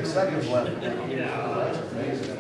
seconds left. That's amazing.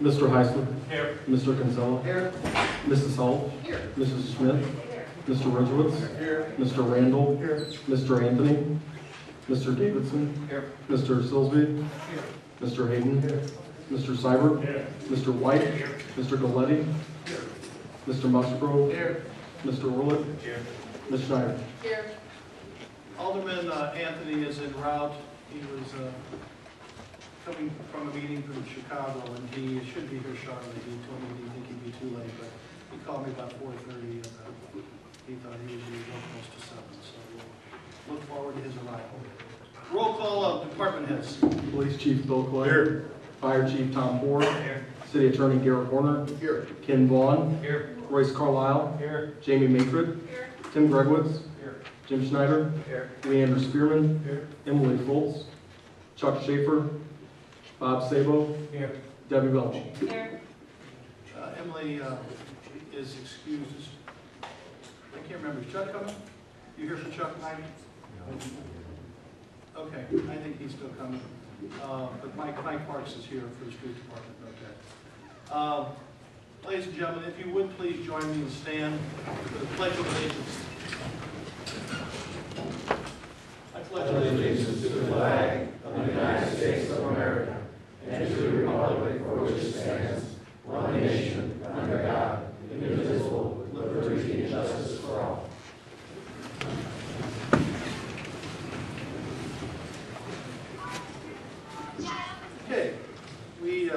Mr. Heisler. Here. Mr. Kinsella. Here. Mrs. Hull. Here. Mrs. Schmidt. Here. Mr. Ridgewitz. Here. Mr. Randall. Here. Mr. Anthony. Mr. Davidson. Here. Mr. Silsby. Here. Mr. Hayden. Here. Mr. Seibert. Here. Mr. White. Here. Mr. Galletti. Here. Mr. Musgrove. Here. Mr. Orlick. Here. Ms. Schneider. Here. Alderman Anthony is en route. He was coming from a meeting from Chicago, and he should be here shortly. He told me he didn't think he'd be too late, but he called me about 4:30, and he thought he would be real close to 7, so we'll look forward to his arrival. Roll call of department heads. Police Chief Bill Clay. Here. Fire Chief Tom Ford. Here. City Attorney Garrett Horner. Here. Ken Vaughn. Here. Royce Carlisle. Here. Jamie Matrid. Here. Tim Gregwitz. Here. Jim Schneider. Here. Leander Spearman. Here. Emily Foltz. Chuck Schaefer. Bob Sabo. Here. Debbie Welch. Here. Emily is excused. I can't remember. Is Chuck coming? You here for Chuck tonight? Okay, I think he's still coming. But Mike Parks is here for the street department. Okay. Ladies and gentlemen, if you would please join me and stand for the Pledge of Allegiance. I pledge allegiance to the flag of the United States of America and to the republic for which it stands, one nation, under God, indivisible, with liberty and justice for all. Okay, we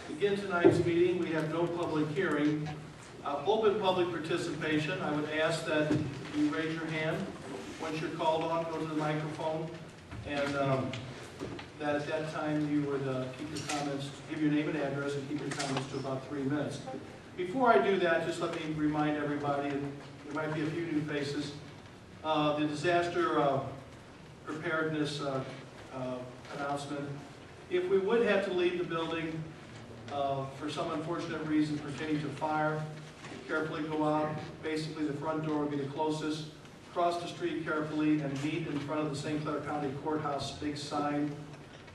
begin tonight's meeting. We have no public hearing. Open public participation. I would ask that you raise your hand. Once you're called on, go to the microphone, and that at that time you would keep your comments, give your name and address, and keep your comments to about 3 minutes. Before I do that, just let me remind everybody, and there might be a few new faces, the disaster preparedness announcement. If we would have to leave the building for some unfortunate reason pertaining to fire, carefully go out. Basically, the front door would be the closest. Cross the street carefully and meet in front of the St. Clair County Courthouse big sign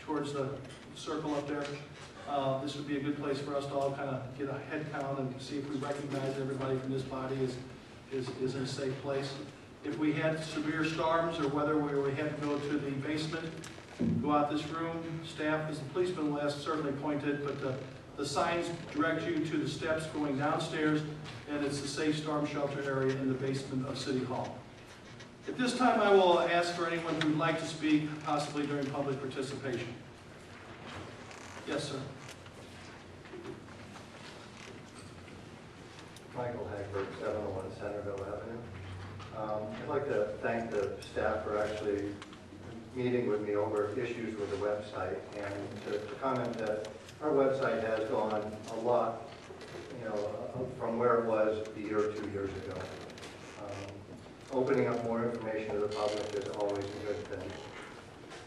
towards the circle up there. This would be a good place for us to all kind of get a head count and see if we recognize everybody from this body is in a safe place. If we had severe storms or weather where we had to go to the basement, go out this room. Staff, as the policeman last certainly pointed, but the signs direct you to the steps going downstairs, and it's the safe storm shelter area in the basement of City Hall. At this time, I will ask for anyone who would like to speak, possibly during public participation. Yes, sir. Michael Hagberg, 701 Centerville Avenue. I'd like to thank the staff for actually meeting with me over issues with the website, and to comment that our website has gone a lot, from where it was a year or 2 years ago. Opening up more information to the public is always a good thing.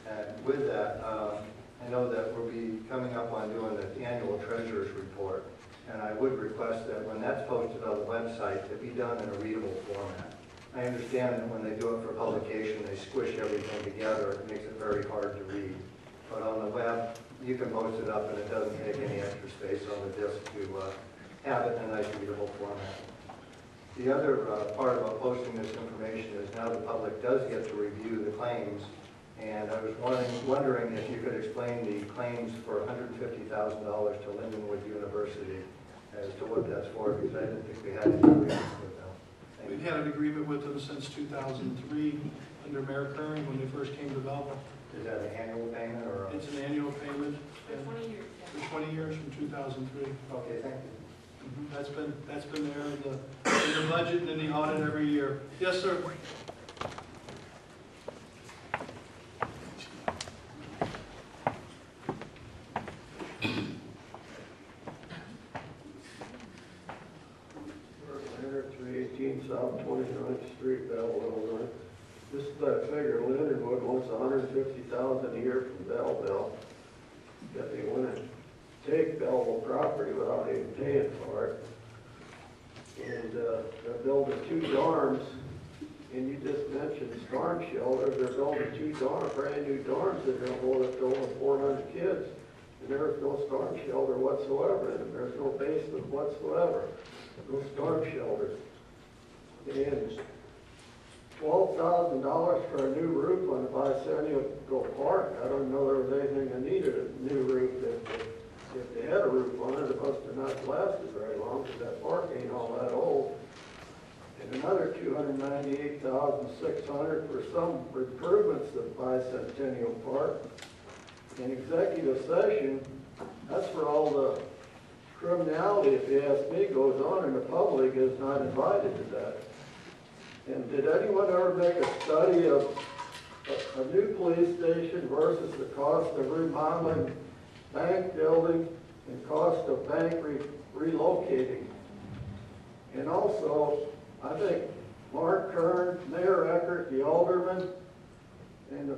And with that, I know that we'll be coming up on doing the annual treasurer's report, and I would request that when that's posted on the website, it be done in a readable format. I understand that when they do it for publication, they squish everything together. It makes it very hard to read. But on the web, you can post it up and it doesn't take any extra space on the disk to have it in a nice readable format. The other part about posting this information is now the public does get to review the claims. And I was wondering if you could explain the claims for $150,000 to Lindenwood University as to what that's for, because I didn't think we had any agreement with them. We've had an agreement with them since 2003 under Mayor Curran when they first came to Belleville. Is that an annual payment or? It's an annual payment. For 20 years. For 20 years from 2003. Okay, thank you. That's been there in the budget and in the audit every year. Yes, sir. Leonard, 318 South 29th Street, Belleville, Illinois. Just that figure, Lindenwood wants $150,000 a year from Belleville. That they want to take Belleville property without even paying for it. And they're building 2 dorms, and you just mentioned storm shelters. They're building 2 brand new dorms that are going to hold up to over 400 kids. And there's no storm shelter whatsoever, and there's no basement whatsoever. No storm shelters. And $12,000 for a new roof on the Bicentennial Park. I don't know there was anything that needed a new roof. If they had a roof on it, it must have not lasted very long, because that park ain't all that old. And another $298,600 for some improvements to Bicentennial Park. In executive session, that's for all the criminality, if you ask me, goes on, and the public is not invited to that. And did anyone ever make a study of a new police station versus the cost of remodeling bank building and cost of bank relocating? And also, I think Mark Kern, Mayor Eckert, the alderman, and the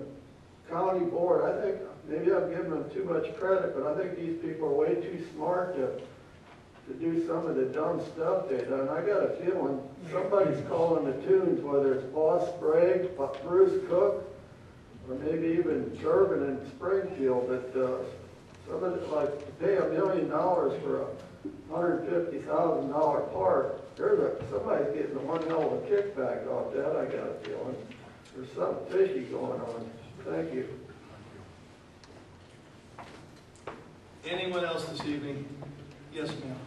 county board, I think maybe I'm giving them too much credit, but I think these people are way too smart to do some of the dumb stuff they've done. I got a feeling somebody's calling the tunes, whether it's Boss Sprague, Bruce Cook, or maybe even Durbin and Springfield, that somebody like to pay $1 million for a $150,000 park. Somebody's getting one hell of a kickback off that, I got a feeling. There's something fishy going on. Thank you. Anyone else this evening? Yes, ma'am.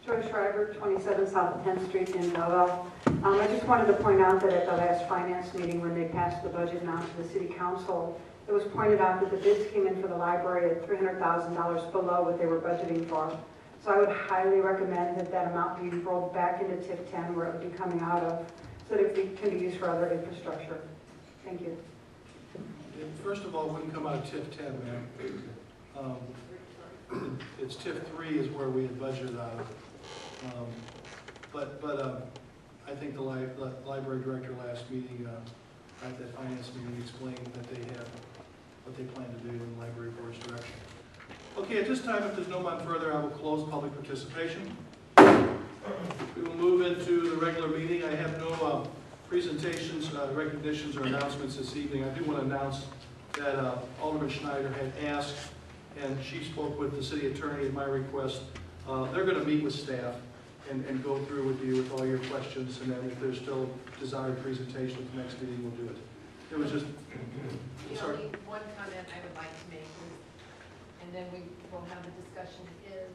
Joy Schreiber, 27 South 10th Street in Belleville. I just wanted to point out that at the last finance meeting, when they passed the budget now to the city council, it was pointed out that the bids came in for the library at $300,000 below what they were budgeting for. So I would highly recommend that that amount be rolled back into TIF 10 where it would be coming out of, so that it can be used for other infrastructure. Thank you. First of all, it wouldn't come out of TIF 10, ma'am. It's TIF 3 is where we had budgeted out of. I think the library director last meeting, at that finance meeting, explained that they have what they plan to do in the library board's direction. Okay, at this time, if there's no one further, I will close public participation. We will move into the regular meeting. I have no presentations, recognitions, or announcements this evening. I do want to announce that Alderman Schneider had asked, and she spoke with the city attorney at my request. They're going to meet with staff and go through with you with all your questions, and then if there's still desired presentation at the next meeting, we'll do it. It was just... The only one comment I would like to make is, and then we will have a discussion, is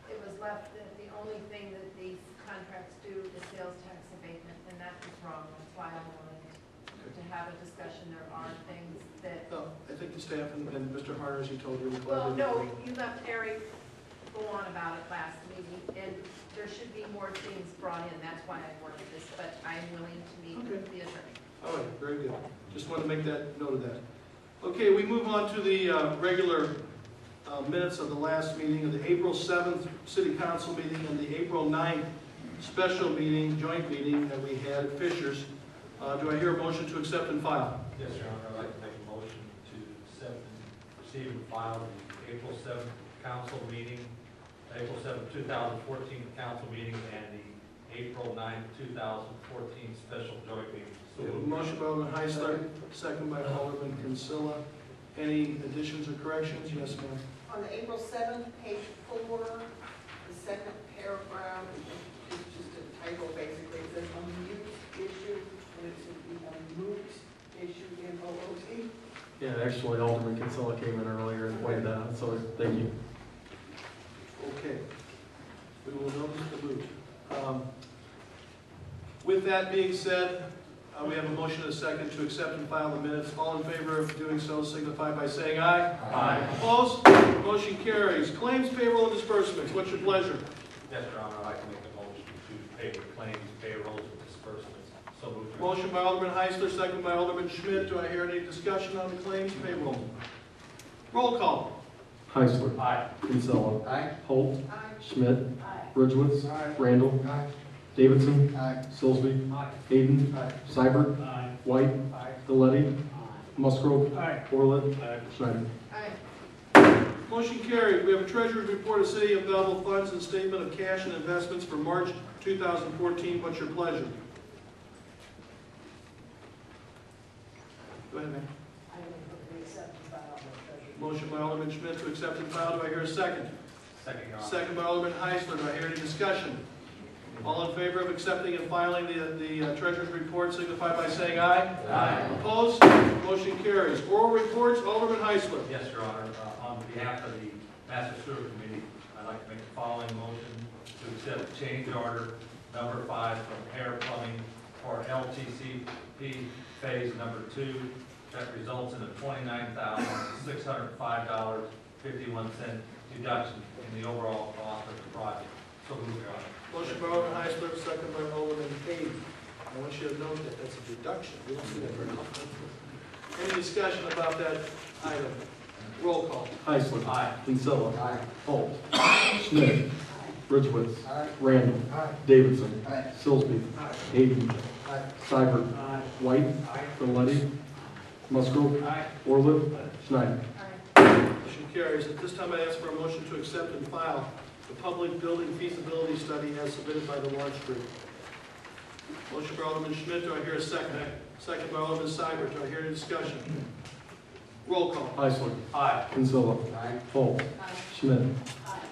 it was left that the only thing that these contracts do is sales tax abatement, and that is wrong. That's why I wanted to have a discussion. There are things that, No, I think the staff and Mr. Harner, as he told you, well, no, you left Eric go on about it last meeting, and there should be more things brought in. That's why I worked this, but I'm willing to meet with the attorney. All right, very good. Just want to make that note of that. Okay, we move on to the regular minutes of the last meeting, of the April 7th City Council meeting and the April 9th special meeting, joint meeting that we had at Fisher's. Do I hear a motion to accept and file? Yes, Your Honor, I'd like to make a motion to accept and receive and file the April 7th council meeting, April 7th, 2014 council meeting, and the April 9th, 2014 special joint meeting. So we have a motion by Alderman Heisler, second by Alderman Kinsella. Any additions or corrections? Yes, ma'am. On the April 7th, page 4, the second paragraph is just a title, basically. It says a mute issue, and it should be a moot issue in OOT. Yeah, actually, Alderman Kinsella came in earlier and pointed that out, so thank you. Okay. We will notice the moot. With that being said, we have a motion and a second to accept and file the minutes. All in favor of doing so signify by saying aye. Aye. Opposed? Motion carries. Claims, payroll, and disbursements. What's your pleasure? Yes, Your Honor, I'd like to make a motion to pay the claims, payrolls, and disbursements. So moved. Your Honor. Motion by Alderman Heisler, second by Alderman Schmidt. Do I hear any discussion on the claims, payroll? Roll call. Heisler. Aye. Kinsella. Aye. Holt. Aye. Schmidt. Aye. Ridgewitz. Aye. Randall. Aye. Davidson. Aye. Silsby. Aye. Hayden. Aye. Seibert. Aye. White. Aye. Galletti. Musgrove. Aye. Orlett. Aye. Schneider. Aye. Motion carried. We have a treasurer's report of City of Belleville funds and statement of cash and investments for March 2014. What's your pleasure? Go ahead, ma'am. Motion by Alderman Schmidt to accept and file. Do I hear a second? Second, Your Honor. Second by Alderman Heisler. Do I hear any discussion? All in favor of accepting and filing the treasurer's report signify by saying aye. Aye. Opposed? Motion carries. Oral reports, Alderman Heisler. Yes, Your Honor. On behalf of the Master Sewer Committee, I'd like to make the following motion to accept change order number 5 from Air Plumbing for LTCP phase number 2 that results in a $29,605.51 deduction in the overall cost of the project. So moved, Your Honor. Motion by Alderman Heisler, second by Alderman Hayden. I want you to note that that's a deduction. We don't see that very often. Any discussion about that item? Roll call. Heisler. Aye. Kinsella. Aye. Holt. Schmidt. Ridgewitz. Aye. Randall. Aye. Davidson. Aye. Silsby. Aye. Hayden. Aye. Seibert. Aye. White. Aye. Galletti. Musgrove. Aye. Orlett. Schneider. Motion carries. At this time, I ask for a motion to accept and file the public building feasibility study as submitted by the Launch Group. Motion by Alderman Schmidt. Do I hear a second? Second by Alderman Seibert. Do I hear any discussion? Roll call. Heisler. Aye. Kinsella. Aye. Holt. Schmidt.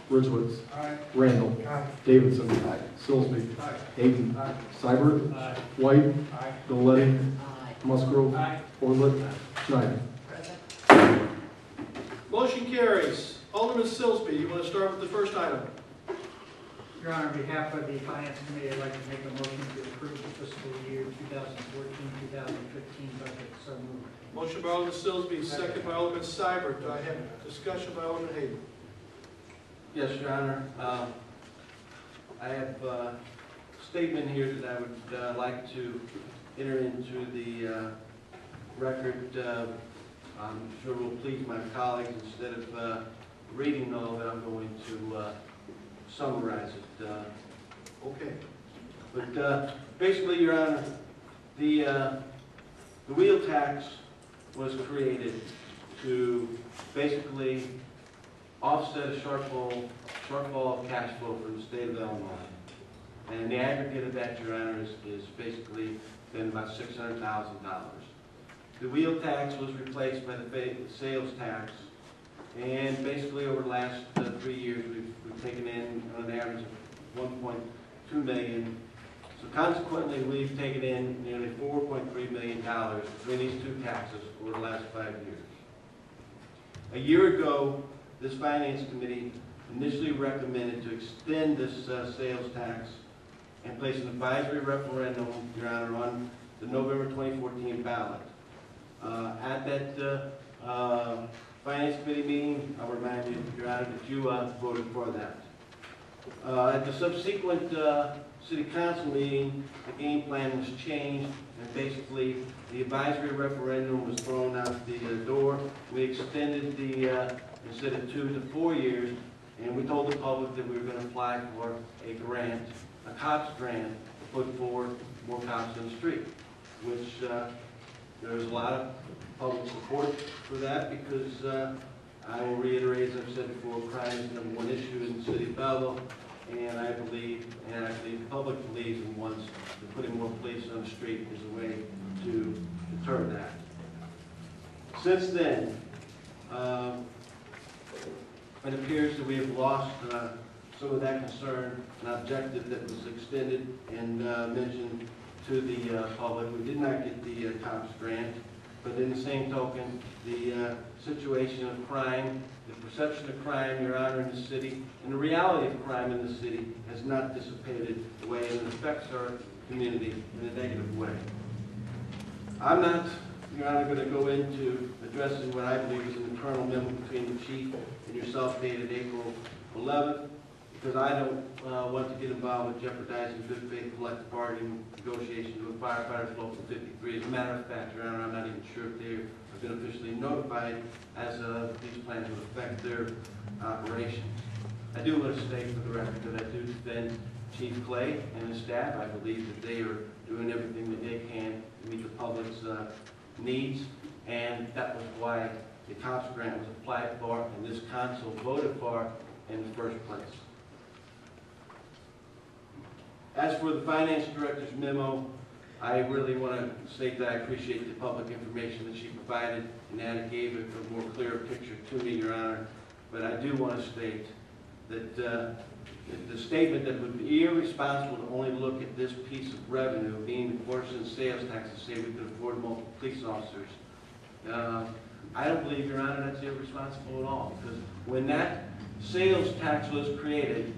Ridgewitz. Aye. Randall. Aye. Davidson. Aye. Silsby. Aye. Hayden. Aye. Seibert. Aye. White. Aye. Galletti. Musgrove. Aye. Orlett. Schneider. Motion carries. Alderman Silsby, you want to start with the first item? Your Honor, on behalf of the Finance Committee, I'd like to make a motion to approve the fiscal year 2014-2015 budget. So moved. Motion by Alderman Silsby, second by Alderman Seibert. Do I have discussion by Alderman Hayden? Yes, Your Honor. I have a statement here that I would like to enter into the record. I'm sure will please my colleagues. Instead of reading all of it, I'm going to summarize it. Okay. But basically, Your Honor, the wheel tax was created to basically offset a shortfall of cash flow from the state of Illinois. And the aggregate of that, Your Honor, is basically been about $600,000. The wheel tax was replaced by the sales tax, and basically over the last 3 years, we've taken in on an average of $1.2 million. So consequently, we've taken in nearly $4.3 million between these two taxes over the last 5 years. A year ago, this Finance Committee initially recommended to extend this sales tax and place an advisory referendum, Your Honor, on the November 2014 ballot. At that Finance Committee meeting, I'll remind you, Your Honor, that you voted for that. At the subsequent City Council meeting, the game plan was changed, and basically the advisory referendum was thrown out the door. We extended the, instead of 2 to 4 years, and we told the public that we were going to apply for a grant, a cops grant, to put forward more cops in the street, which there was a lot of public support for that because I will reiterate, as I've said before, crime is the #1 issue in the city of Belleville, and I believe, and I believe the public believes in once that putting more police on the street is a way to deter that. Since then, it appears that we have lost some of that concern and objective that was extended and mentioned to the public. We did not get the COPS grant, but in the same token, the situation of crime, the perception of crime, Your Honor, in the city, and the reality of crime in the city has not dissipated away and it affects our community in a negative way. I'm not, Your Honor, going to go into addressing what I believe is an internal memo between the chief and yourself dated April 11th, because I don't want to get involved with jeopardizing good faith collective bargaining negotiations with firefighters local 53. As a matter of fact, Your Honor, I'm not even sure if they have been officially notified as these plans would affect their operations. I do want to state for the record that I do defend Chief Clay and his staff. I believe that they are doing everything that they can to meet the public's needs, and that was why the COPS grant was applied for and this council voted for in the first place. As for the finance director's memo, I really want to state that I appreciate the public information that she provided and that it gave a more clear picture to me, Your Honor. But I do want to state that the statement that it would be irresponsible to only look at this piece of revenue, being the portion of sales tax, to say we could afford multiple police officers. I don't believe, Your Honor, that's irresponsible at all, because when that sales tax was created,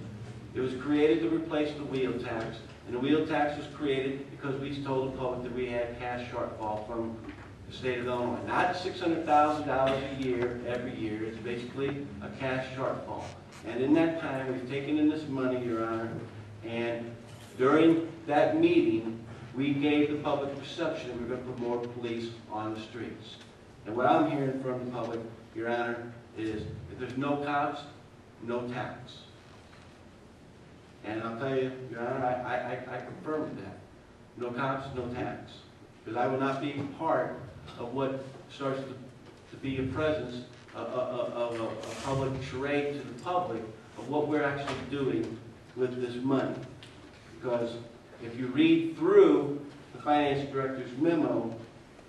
it was created to replace the wheel tax, and the wheel tax was created because we told the public that we had cash shortfall from the state of Illinois. Not $600,000 a year, every year. It's basically a cash shortfall. And in that time, we've taken in this money, Your Honor, and during that meeting, we gave the public perception that we're going to put more police on the streets. And what I'm hearing from the public, Your Honor, is if there's no cops, no tax. And I'll tell you, Your Honor, I confirm with that. No cops, no tax. Because I will not be part of what starts to be a presence of a public charade to the public of what we're actually doing with this money. Because if you read through the finance director's memo,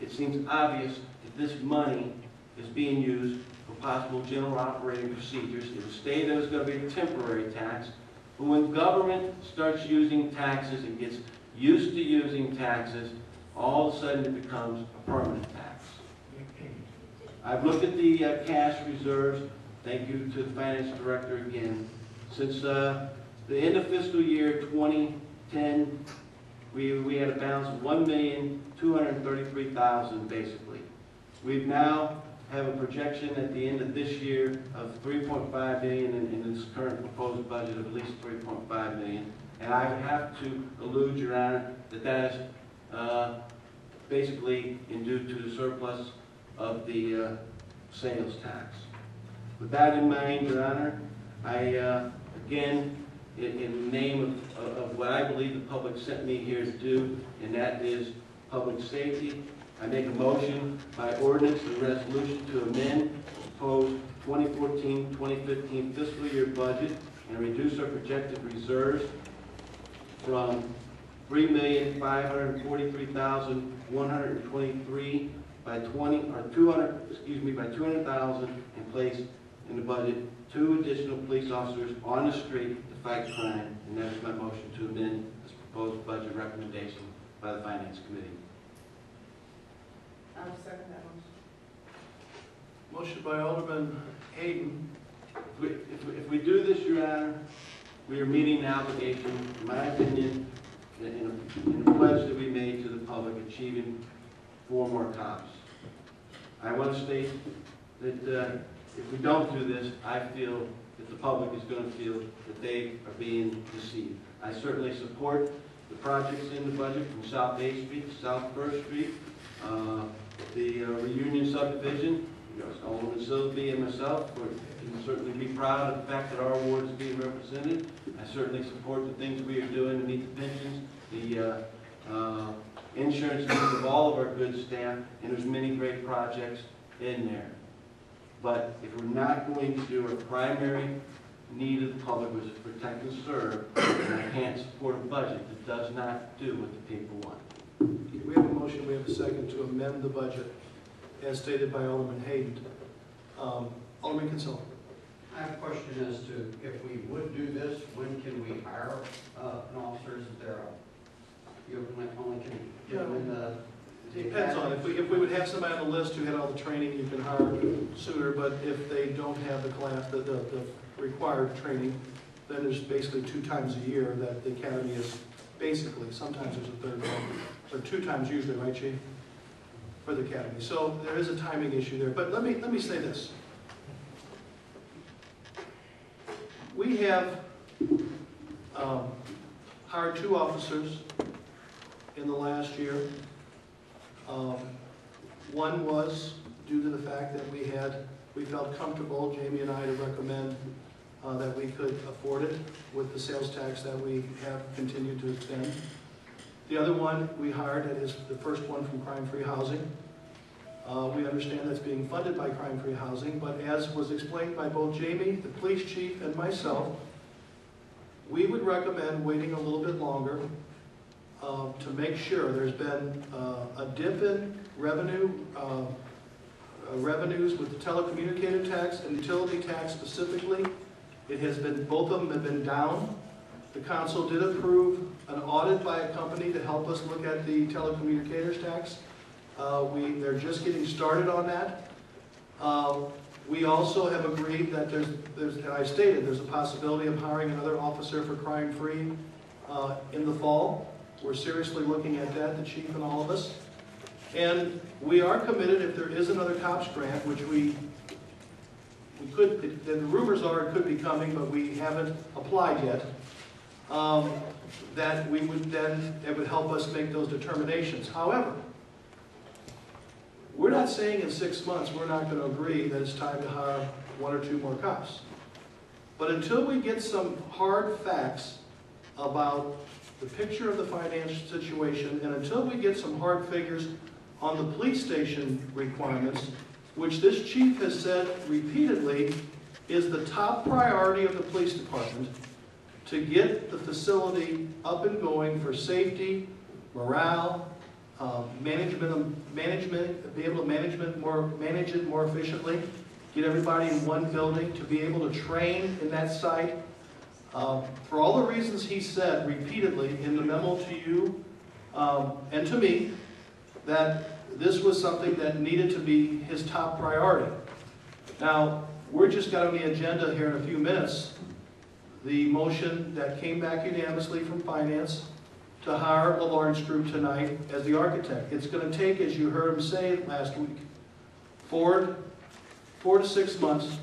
it seems obvious that this money is being used for possible general operating procedures. It was stated it was going to be a temporary tax. But when government starts using taxes and gets used to using taxes, all of a sudden it becomes a permanent tax. I've looked at the cash reserves. Thank you to the finance director again. Since the end of fiscal year 2010, we had a balance of $1,233,000 basically. We've now have a projection at the end of this year of $3.5 million in this current proposed budget of at least $3.5 million. And I have to allude, Your Honor, that that is basically due to the surplus of the sales tax. With that in mind, Your Honor, I again, in the name of what I believe the public sent me here to do, and that is public safety, I make a motion by ordinance and resolution to amend proposed 2014-2015 fiscal year budget and reduce our projected reserves from $3,543,123 by 200,000 and place in the budget 2 additional police officers on the street to fight crime, and that is my motion to amend this proposed budget recommendation by the Finance Committee. I'll second that motion. Motion by Alderman Hayden for if we do this, Your Honor, we are meeting the obligation, in my opinion, in a pledge that we made to the public, achieving 4 more cops. I want to state that if we don't do this, I feel that the public is going to feel that they are being deceived. I certainly support the projects in the budget from South 8th Street to South 1st Street, the Reunion subdivision. Alderman Silsby and myself can certainly be proud of the fact that our ward is being represented. I certainly support the things we are doing to meet the pensions, the insurance needs of all of our good staff, and there's many great projects in there. But if we're not going to do our primary need of the public, which is protect and serve, then I can't support a budget that does not do what the people want. We have a motion, we have a second to amend the budget as stated by Alderman Hayden. Alderman Kinsella. I have a question as to if we would do this, when can we hire an officer? Is there you only can get them in the... Depends on, if we would have somebody on the list who had all the training, you can hire sooner, but if they don't have the class, the required training, then there's basically 2 times a year that the academy is basically, sometimes there's a 3rd one, or 2 times usually, right, Chief? For the academy. So there is a timing issue there. But let me say this. We have hired 2 officers in the last year. One was due to the fact that we felt comfortable, Jamie and I, to recommend that we could afford it with the sales tax that we have continued to extend. The other one we hired, that is the first one from Crime-Free Housing. We understand that's being funded by Crime-Free Housing, but as was explained by both Jamie, the police chief, and myself, we would recommend waiting a little bit longer to make sure. There's been a dip in revenues with the telecommunicator tax and utility tax specifically. It has been, both of them have been down. The council did approve an audit by a company to help us look at the telecommunicators tax. They're just getting started on that. We also have agreed that and I stated there's a possibility of hiring another officer for crime-free in the fall. We're seriously looking at that, the chief and all of us. And we are committed, if there is another COPS grant, which we could, the rumors are it could be coming, but we haven't applied yet, that we would then, it would help us make those determinations. However, we're not saying in 6 months we're not going to agree that it's time to hire 1 or 2 more cops. But until we get some hard facts about the picture of the financial situation, and until we get some hard figures on the police station requirements, which this chief has said repeatedly is the top priority of the police department, to get the facility up and going for safety, morale, management, be able to manage it more efficiently, get everybody in one building, to be able to train in that site. For all the reasons he said repeatedly in the memo to you and to me, that this was something that needed to be his top priority. Now, we're just got on the agenda here in a few minutes the motion that came back unanimously from Finance to hire the Lawrence Group tonight as the architect. It's going to take, as you heard him say last week, 4 to 6 months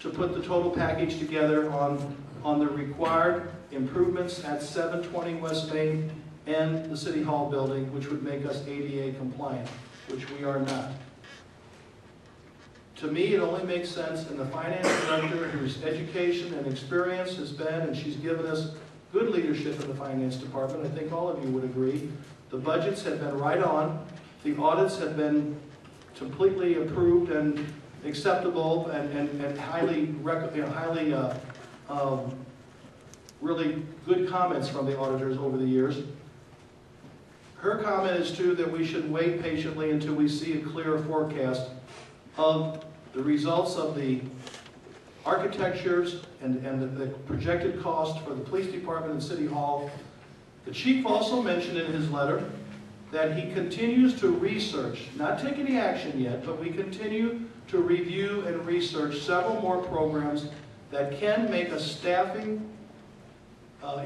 to put the total package together on the required improvements at 720 West Main and the City Hall building, which would make us ADA compliant, which we are not. To me, it only makes sense, and the finance director, whose education and experience has been, and she's given us good leadership in the finance department, I think all of you would agree. The budgets have been right on. The audits have been completely approved and acceptable and highly really good comments from the auditors over the years. Her comment is too that we should wait patiently until we see a clearer forecast of the results of the architectures and the projected cost for the police department and City Hall. The chief also mentioned in his letter that he continues to research, not take any action yet, but we continue to review and research several more programs that can make a staffing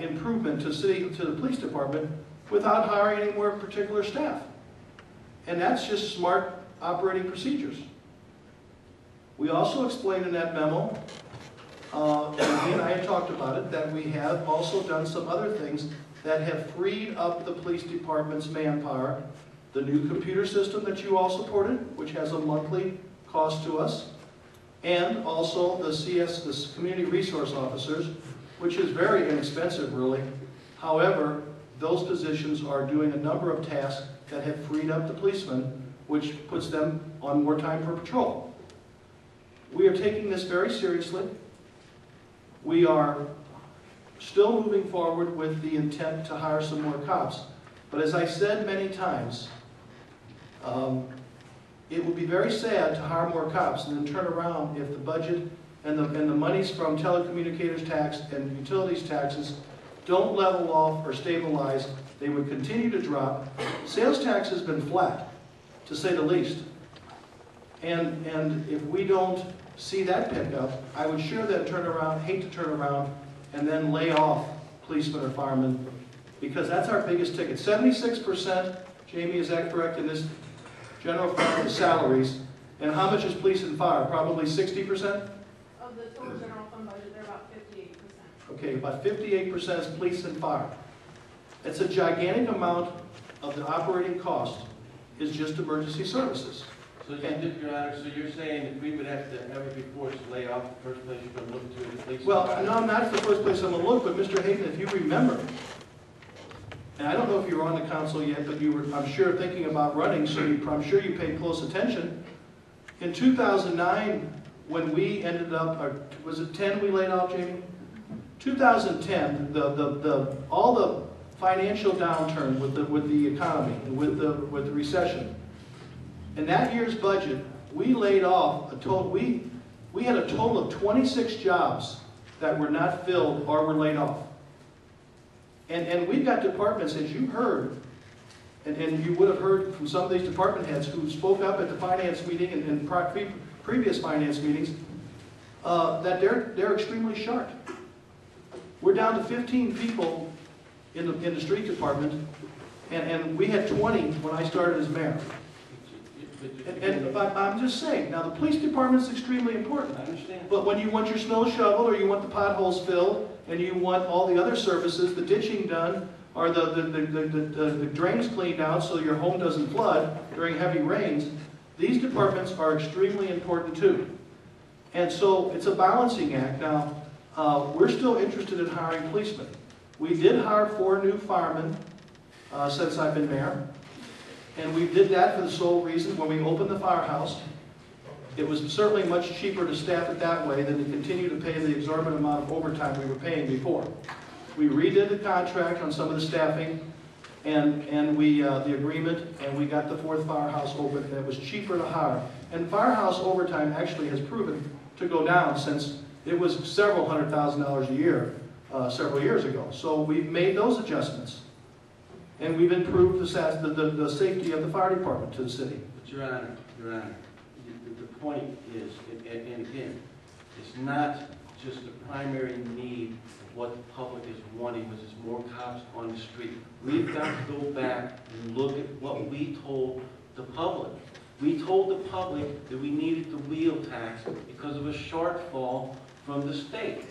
improvement to the police department without hiring any more particular staff. And that's just smart operating procedures. We also explained in that memo, and he and I had talked about it, that we have also done some other things that have freed up the police department's manpower. The new computer system that you all supported, which has a monthly cost to us, and also the the community resource officers, which is very inexpensive really. However, those positions are doing a number of tasks that have freed up the policemen, which puts them on more time per patrol. We are taking this very seriously. We are still moving forward with the intent to hire some more cops. But as I said many times, it would be very sad to hire more cops and then turn around if the budget and the monies from telecommunicators tax and utilities taxes don't level off or stabilize. They would continue to drop. Sales tax has been flat, to say the least. And if we don't see that pick up, I would sure then hate to turn around and then lay off policemen or firemen, because that's our biggest ticket. 76%, Jamie, is that correct, in this general fund, the salaries? And how much is police and fire? Probably 60%? Of the total general fund budget, they're about 58%. Okay, about 58% is police and fire. It's a gigantic amount of the operating cost is just emergency services. So, Your Honor, so you're saying that we would have to be forced to lay off the first place you're going to look to the police? Well, no, not the first place I'm going to look, but Mr. Hayden, if you remember, and I don't know if you were on the council yet, but you were, I'm sure, thinking about running, so I'm sure you paid close attention. In 2009, when we ended up, or was it 10 we laid off, Jamie? 2010, all the financial downturn with the economy, with the recession. In that year's budget, we laid off we had a total of 26 jobs that were not filled or were laid off. And we've got departments, as you heard, and you would have heard from some of these department heads who spoke up at the finance meeting and previous finance meetings, that they're extremely short. We're down to 15 people in the street department, and we had 20 when I started as mayor. But I'm just saying, now the police department is extremely important. I understand. But when you want your snow shoveled, or you want the potholes filled, and you want all the other services, the ditching done, or the drains cleaned out so your home doesn't flood during heavy rains, these departments are extremely important too. And so it's a balancing act. Now, we're still interested in hiring policemen. We did hire 4 new firemen since I've been mayor. And we did that for the sole reason, when we opened the firehouse, it was certainly much cheaper to staff it that way than to continue to pay the exorbitant amount of overtime we were paying before. We redid the contract on some of the staffing and the agreement, and we got the 4th firehouse open, and it was cheaper to hire. And firehouse overtime actually has proven to go down since it was several $100,000 a year several years ago. So we've made those adjustments. And we've improved the safety of the fire department to the city. But Your Honor, the point is, and again, it's not just the primary need of what the public is wanting, which is more cops on the street. We've got to go back and look at what we told the public. We told the public that we needed the wheel tax because of a shortfall from the state.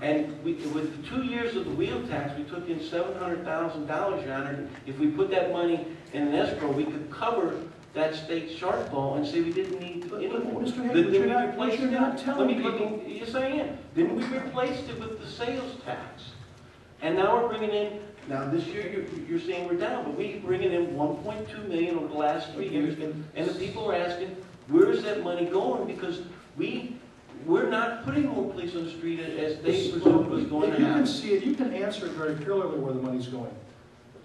And with 2 years of the wheel tax, we took in $700,000, Your Honor. If we put that money in an escrow, we could cover that state shortfall and say we didn't need to anymore. Mr. Hayden, you're not telling people. Yes, I am. Then we replaced it with the sales tax. And now we're bringing in, now this year you're saying we're down, but we're bringing in $1.2 million over the last 3 years. And the people are asking, where's that money going? Because we're not putting more police on the street as they presumed was going to happen. You can see it, you can answer it very clearly where the money's going.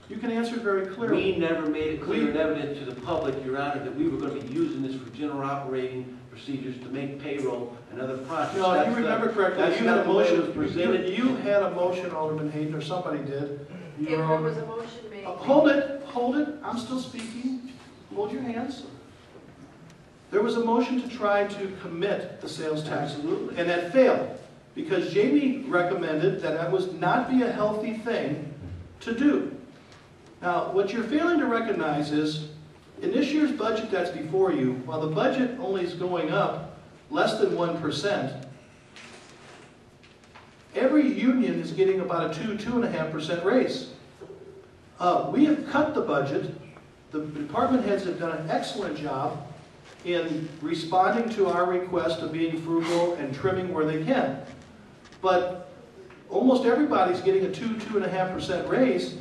You can answer it very clearly. We never made it clear and evident to the public, Your Honor, that we were going to be using this for general operating procedures to make payroll and other projects. No, if you remember correctly, you had a motion presented. You had a motion, Alderman Hayden, or somebody did. If there was a motion made. Hold it, I'm still speaking. Hold your hands. There was a motion to try to commit the sales tax, and that failed. because Jamie recommended that that was not be a healthy thing to do. Now, what you're failing to recognize is, in this year's budget that's before you, while the budget only is going up less than 1%, every union is getting about a 2.5% raise. We have cut the budget. The department heads have done an excellent job in responding to our request of being frugal and trimming where they can. But almost everybody's getting a 2.5% raise,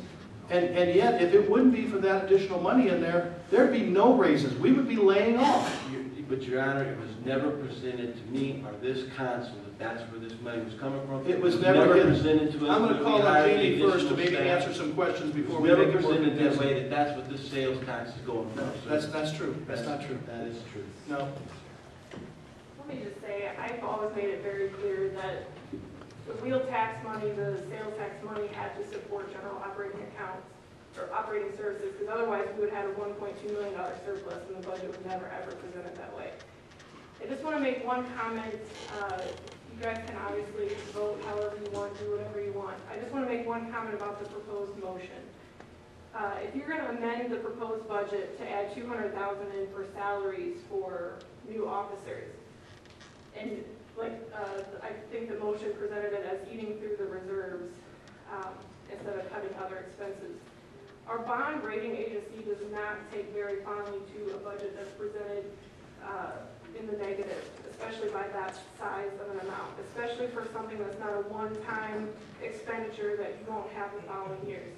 and yet if it wouldn't be for that additional money in there, there'd be no raises. We would be laying off. But Your Honor, it was never presented to me or this council that that's where this money was coming from. It was never presented to us. I'm going to call on Jamie first to maybe staff. answer some questions before we Never make it more presented that convincing. way that that's what this sales tax is going for. So That's true. That's not true. That is true. No. Let me just say, I've always made it very clear that the wheel tax money, the sales tax money had to support general operating accounts or operating services, because otherwise we would have a $1.2 million surplus and the budget was never ever presented that way. I just want to make one comment. You guys can obviously vote however you want, do whatever you want. I just want to make one comment about the proposed motion. If you're going to amend the proposed budget to add $200,000 in for salaries for new officers, and I think the motion presented it as eating through the reserves instead of cutting other expenses. Our bond rating agency does not take very fondly to a budget that's presented in the negative, especially by that size of an amount, especially for something that's not a one-time expenditure that you won't have the following years.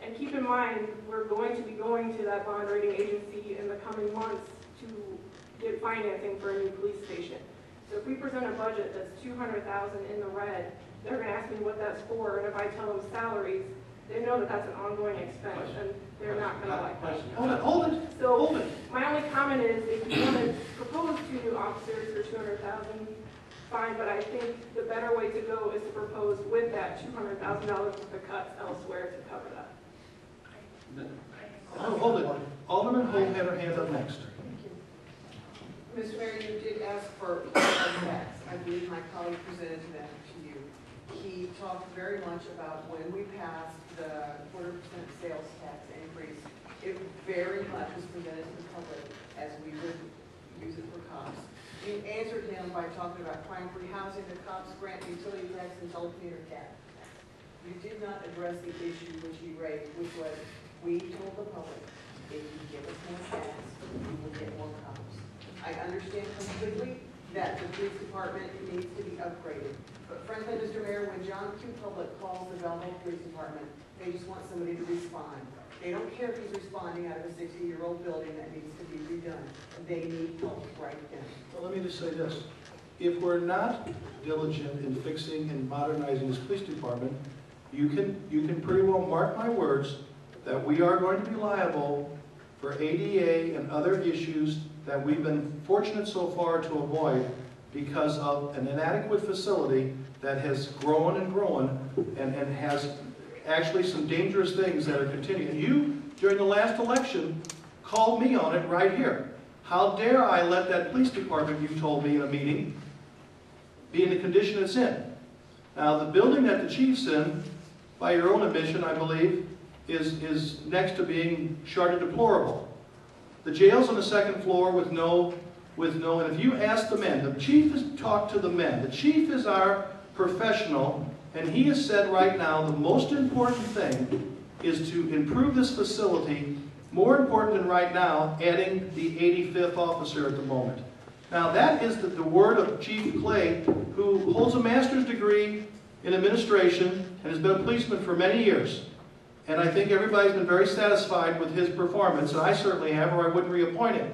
And keep in mind, we're going to be going to that bond rating agency in the coming months to get financing for a new police station. So if we present a budget that's $200,000 in the red, they're going to ask me what that's for, and if I tell them salaries, they know that that's an ongoing expense, and they're not going to like that. Hold it. So my only comment is, if you want to propose 2 new officers for $200,000, fine, but I think the better way to go is to propose with that $200,000 worth of cuts elsewhere to cover that. Hold it. Alderman Holt had her hand up next. Mr. Mayor, you did ask for tax. I believe my colleague presented that to you. He talked very much about when we passed the 0.25% sales tax increase, it very much was presented to the public as we would use it for cops. You answered him by talking about crime-free housing, the cops grant, utility tax, and telecommuter tax. You did not address the issue which he raised, which was, we told the public, if you give us more tax, we will get more cops. I understand completely that the police department needs to be upgraded. But frankly, Mr. Mayor, when John Q. Public calls the Belleville Police Department, they just want somebody to respond. They don't care if he's responding out of a 60-year-old building that needs to be redone. They need help right now. Well, let me just say this. If we're not diligent in fixing and modernizing this police department, you can pretty well mark my words that we are going to be liable for ADA and other issues that we've been fortunate so far to avoid because of an inadequate facility that has grown and grown and has actually some dangerous things that are continuing. You, during the last election, called me on it right here. How dare I let that police department, you told me in a meeting, be in the condition it's in. Now, the building that the chief's in, by your own admission, I believe, is next to being charted deplorable. The jail's on the second floor with no, and if you ask the men, the chief has talked to the men. The chief is our professional, and he has said right now the most important thing is to improve this facility, more important than right now, adding the 85th officer at the moment. Now that is the word of Chief Clay, who holds a master's degree in administration and has been a policeman for many years. And I think everybody's been very satisfied with his performance, and I certainly have, or I wouldn't reappoint him.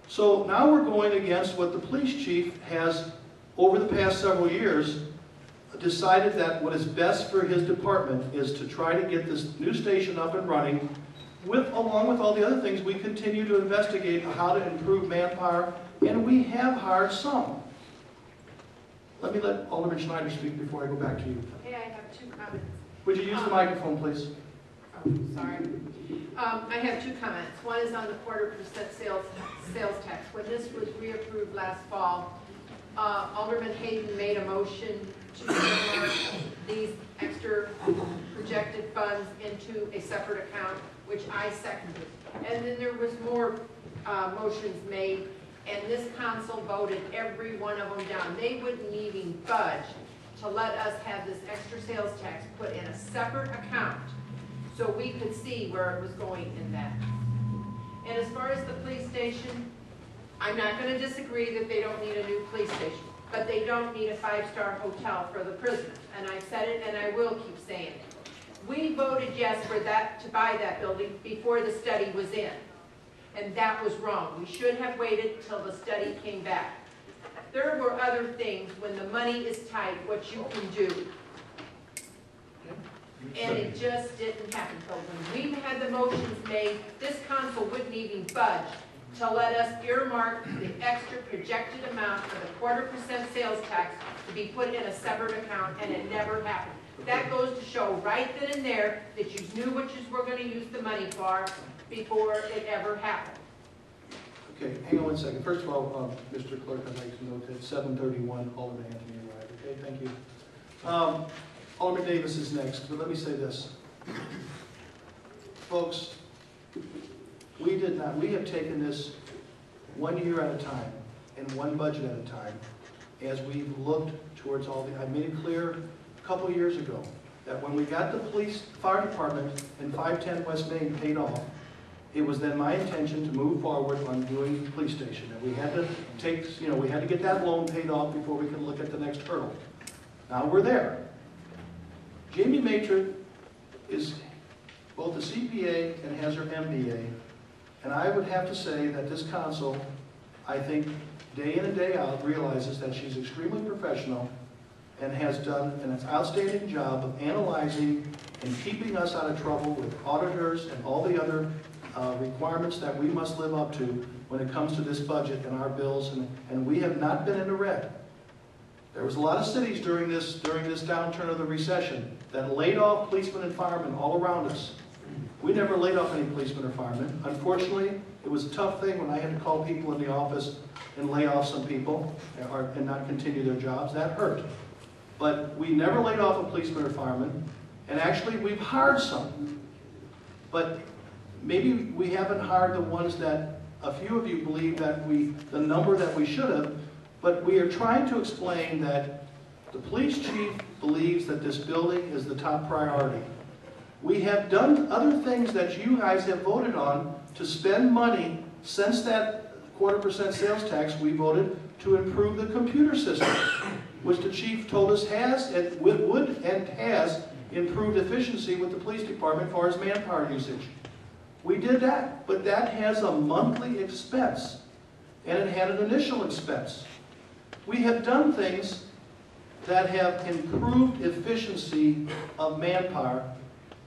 So now we're going against what the police chief has, over the past several years, decided that what is best for his department is to try to get this new station up and running, along with all the other things. We continue to investigate how to improve manpower, and we have hired some. Let me let Alderman Schneider speak before I go back to you. Okay, I have 2 comments. Would you use the microphone, please? Oh, sorry. I have 2 comments. One is on the 0.25% sales tax. When this was reapproved last fall, Alderman Hayden made a motion to earmark these extra projected funds into a separate account, which I seconded. And then there was more motions made, and this council voted every one of them down. They wouldn't even budge to let us have this extra sales tax put in a separate account so we could see where it was going in that. And as far as the police station, I'm not going to disagree that they don't need a new police station, but they don't need a five-star hotel for the prisoners. And I've said it, and I will keep saying it. We voted yes for that, to buy that building before the study was in. And that was wrong. We should have waited till the study came back. There were other things, when the money is tight, what you can do. And it just didn't happen. So when we had the motions made, this council wouldn't even budge to let us earmark the extra projected amount for the 1/4% sales tax to be put in a separate account, and it never happened. That goes to show right then and there that you knew what you were going to use the money for before it ever happened. Okay, hang on one second. First of all, Mr. Clerk, I'd like to note that 7:31, Alderman Anthony arrived. Okay, thank you. Alderman Davis is next, but let me say this. Folks, we have taken this 1 year at a time and one budget at a time as we've looked towards I made it clear a couple of years ago that when we got the fire department in 510 West Main paid off, it was then my intention to move forward on doing the police station. And we had to we had to get that loan paid off before we could look at the next hurdle. Now we're there. Jamie Matron is both a CPA and has her MBA. And I would have to say that this council, I think, day in and day out, realizes that she's extremely professional and has done an outstanding job of analyzing and keeping us out of trouble with auditors and all the other requirements that we must live up to when it comes to this budget and our bills, and we have not been in the red. There was a lot of cities during this downturn of the recession that laid off policemen and firemen all around us. We never laid off any policemen or firemen. Unfortunately, it was a tough thing when I had to call people in the office and lay off some people and not continue their jobs. That hurt. But we never laid off a policeman or fireman, and actually we've hired some. But maybe we haven't hired the ones that a few of you believe that the number that we should have, but we are trying to explain that the police chief believes that this building is the top priority. We have done other things that you guys have voted on to spend money since that 1/4% sales tax. We voted to improve the computer system, which the chief told us would and has improved efficiency with the police department as far as manpower usage. We did that, but that has a monthly expense, and it had an initial expense. We have done things that have improved efficiency of manpower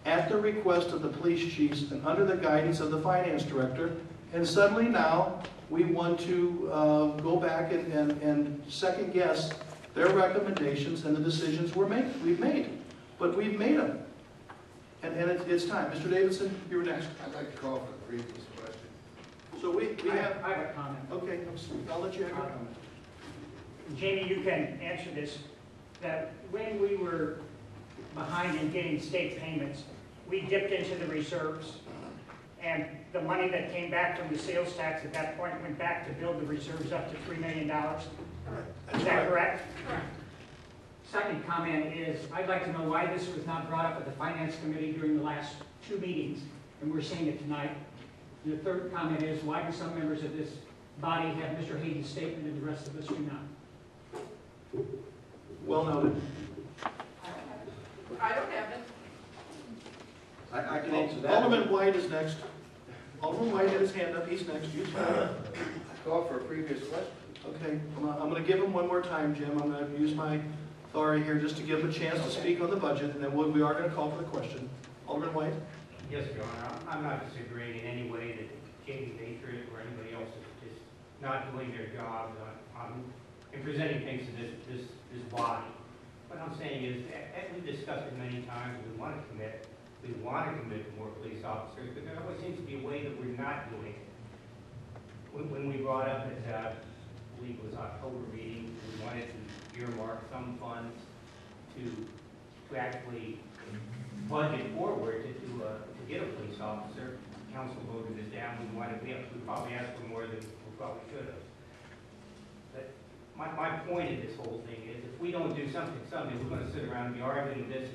at the request of the police chiefs and under the guidance of the finance director, and suddenly now we want to go back and second guess their recommendations and the decisions we've made. But we've made them. And it's time. Mr. Davidson, you're next. I'd like to call for the previous question. So we have... I have a comment. Okay, I'll let you have your comment. Jamie, you can answer this, that when we were behind in getting state payments, we dipped into the reserves, and the money that came back from the sales tax at that point went back to build the reserves up to $3 million. Is that correct? Correct. Second comment is, I'd like to know why this was not brought up at the Finance Committee during the last 2 meetings, and we're seeing it tonight. And the third comment is, why do some members of this body have Mr. Hayden's statement and the rest of us do not? Well noted. I don't have it. I can answer that. Alderman White is next. Alderman White had his hand up. He's next. You Call for a previous question. Okay, I'm going to give him one more time, Jim. I'm going to use my authority here just to give him a chance to speak on the budget, and then we are going to call for the question. Alderman White? Yes, Your Honor. I'm not disagreeing in any way that Jamie Matron or anybody else is not doing their jobs in presenting things to this body. What I'm saying is, as we've discussed it many times, we want to commit more police officers, but there always seems to be a way that we're not doing it. When we brought up that believe it was October meeting, we wanted to earmark some funds to actually budget forward to get a police officer. Council voted this down. We probably asked for more than we probably should have. But my point of this whole thing is, if we don't do something someday, we're going to sit around and be arguing this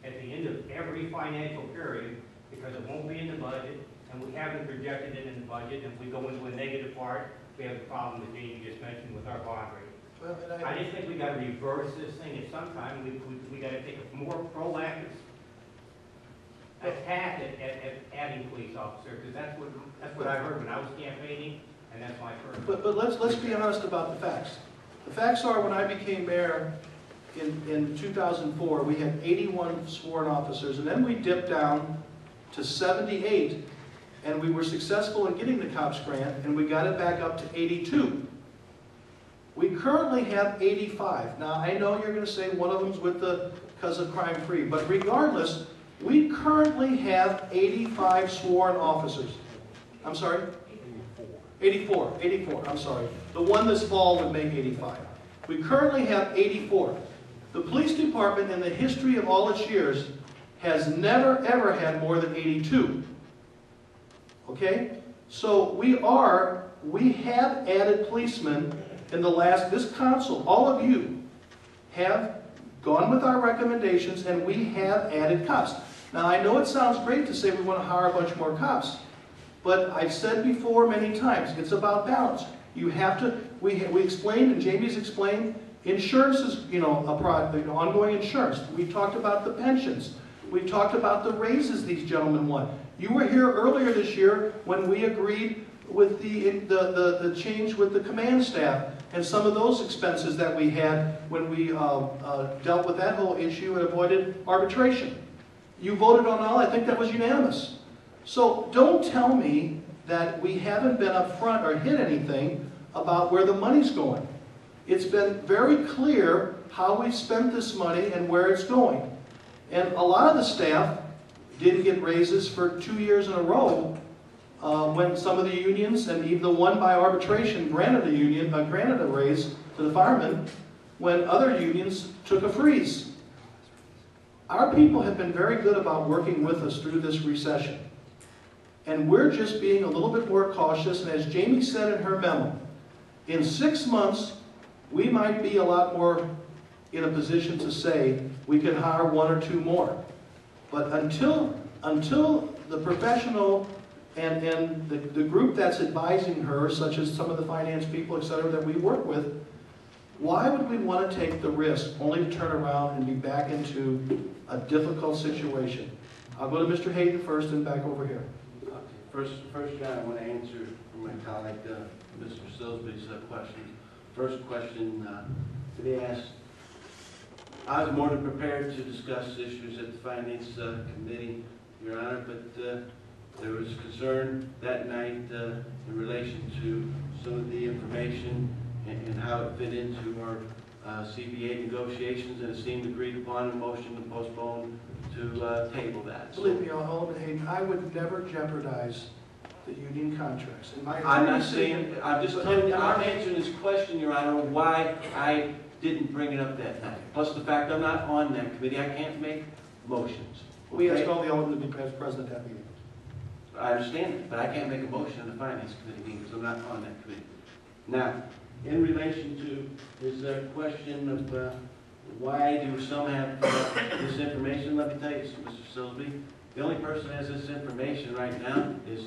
at the end of every financial period, because it won't be in the budget, and we haven't projected it in the budget, and if we go into a negative part, we have the problem that Jamie just mentioned with our bond rate. Well, and I just think we got to reverse this thing at some time. We got to take a more proactive attack at adding police officers, because that's what I heard when I was campaigning, and that's my first. But let's be honest about the facts. The facts are, when I became mayor in 2004, we had 81 sworn officers, and then we dipped down to 78, and we were successful in getting the COPS grant, and we got it back up to 82. We currently have 85. Now, I know you're going to say one of them's with the because of crime free, but regardless, we currently have 85 sworn officers. I'm sorry? 84, I'm sorry. The one this fall would make 85. We currently have 84. The police department, in the history of all its years, has never ever had more than 82. Okay? So we have added policemen in the this council, all of you have gone with our recommendations, and we have added cops. Now, I know it sounds great to say we want to hire a bunch more cops, but I've said before many times, it's about balance. You have to, we explained, and Jamie's explained, insurance is, ongoing insurance. We talked about the pensions. We talked about the raises these gentlemen want. You were here earlier this year when we agreed with the change with the command staff and some of those expenses that we had when we dealt with that whole issue and avoided arbitration. You voted on all, I think that was unanimous. So don't tell me that we haven't been upfront or hit anything about where the money's going. It's been very clear how we spent this money and where it's going. And a lot of the staff didn't get raises for 2 years in a row when some of the unions, and even the one by arbitration, granted a raise to the firemen when other unions took a freeze. Our people have been very good about working with us through this recession. And we're just being a little bit more cautious, and as Jamie said in her memo, in 6 months, we might be a lot more in a position to say we can hire 1 or 2 more. But until the professional and the group that's advising her, such as some of the finance people, etc., that we work with, why would we want to take the risk only to turn around and be back into a difficult situation? I'll go to Mr. Hayden first and back over here. First, I want to answer for my colleague, Mr. Silsby's question. First question to be asked. I was more than prepared to discuss issues at the Finance Committee, Your Honor, but there was concern that night in relation to some of the information and how it fit into our CBA negotiations, and it seemed agreed upon a motion to postpone to table that. Believe me, Alderman Hayden, I would never jeopardize the union contracts. I'm not saying, I'm just telling you, I'm answering this question, Your Honor, why I didn't bring it up that night. Plus the fact I'm not on that committee, I can't make motions. We asked all the aldermen to be present at that meeting. I understand it, but I can't make a motion on the Finance Committee meeting because I'm not on that committee. Now, in relation to his question of why do some have this information, let me tell you, Mr. Silsby, the only person that has this information right now is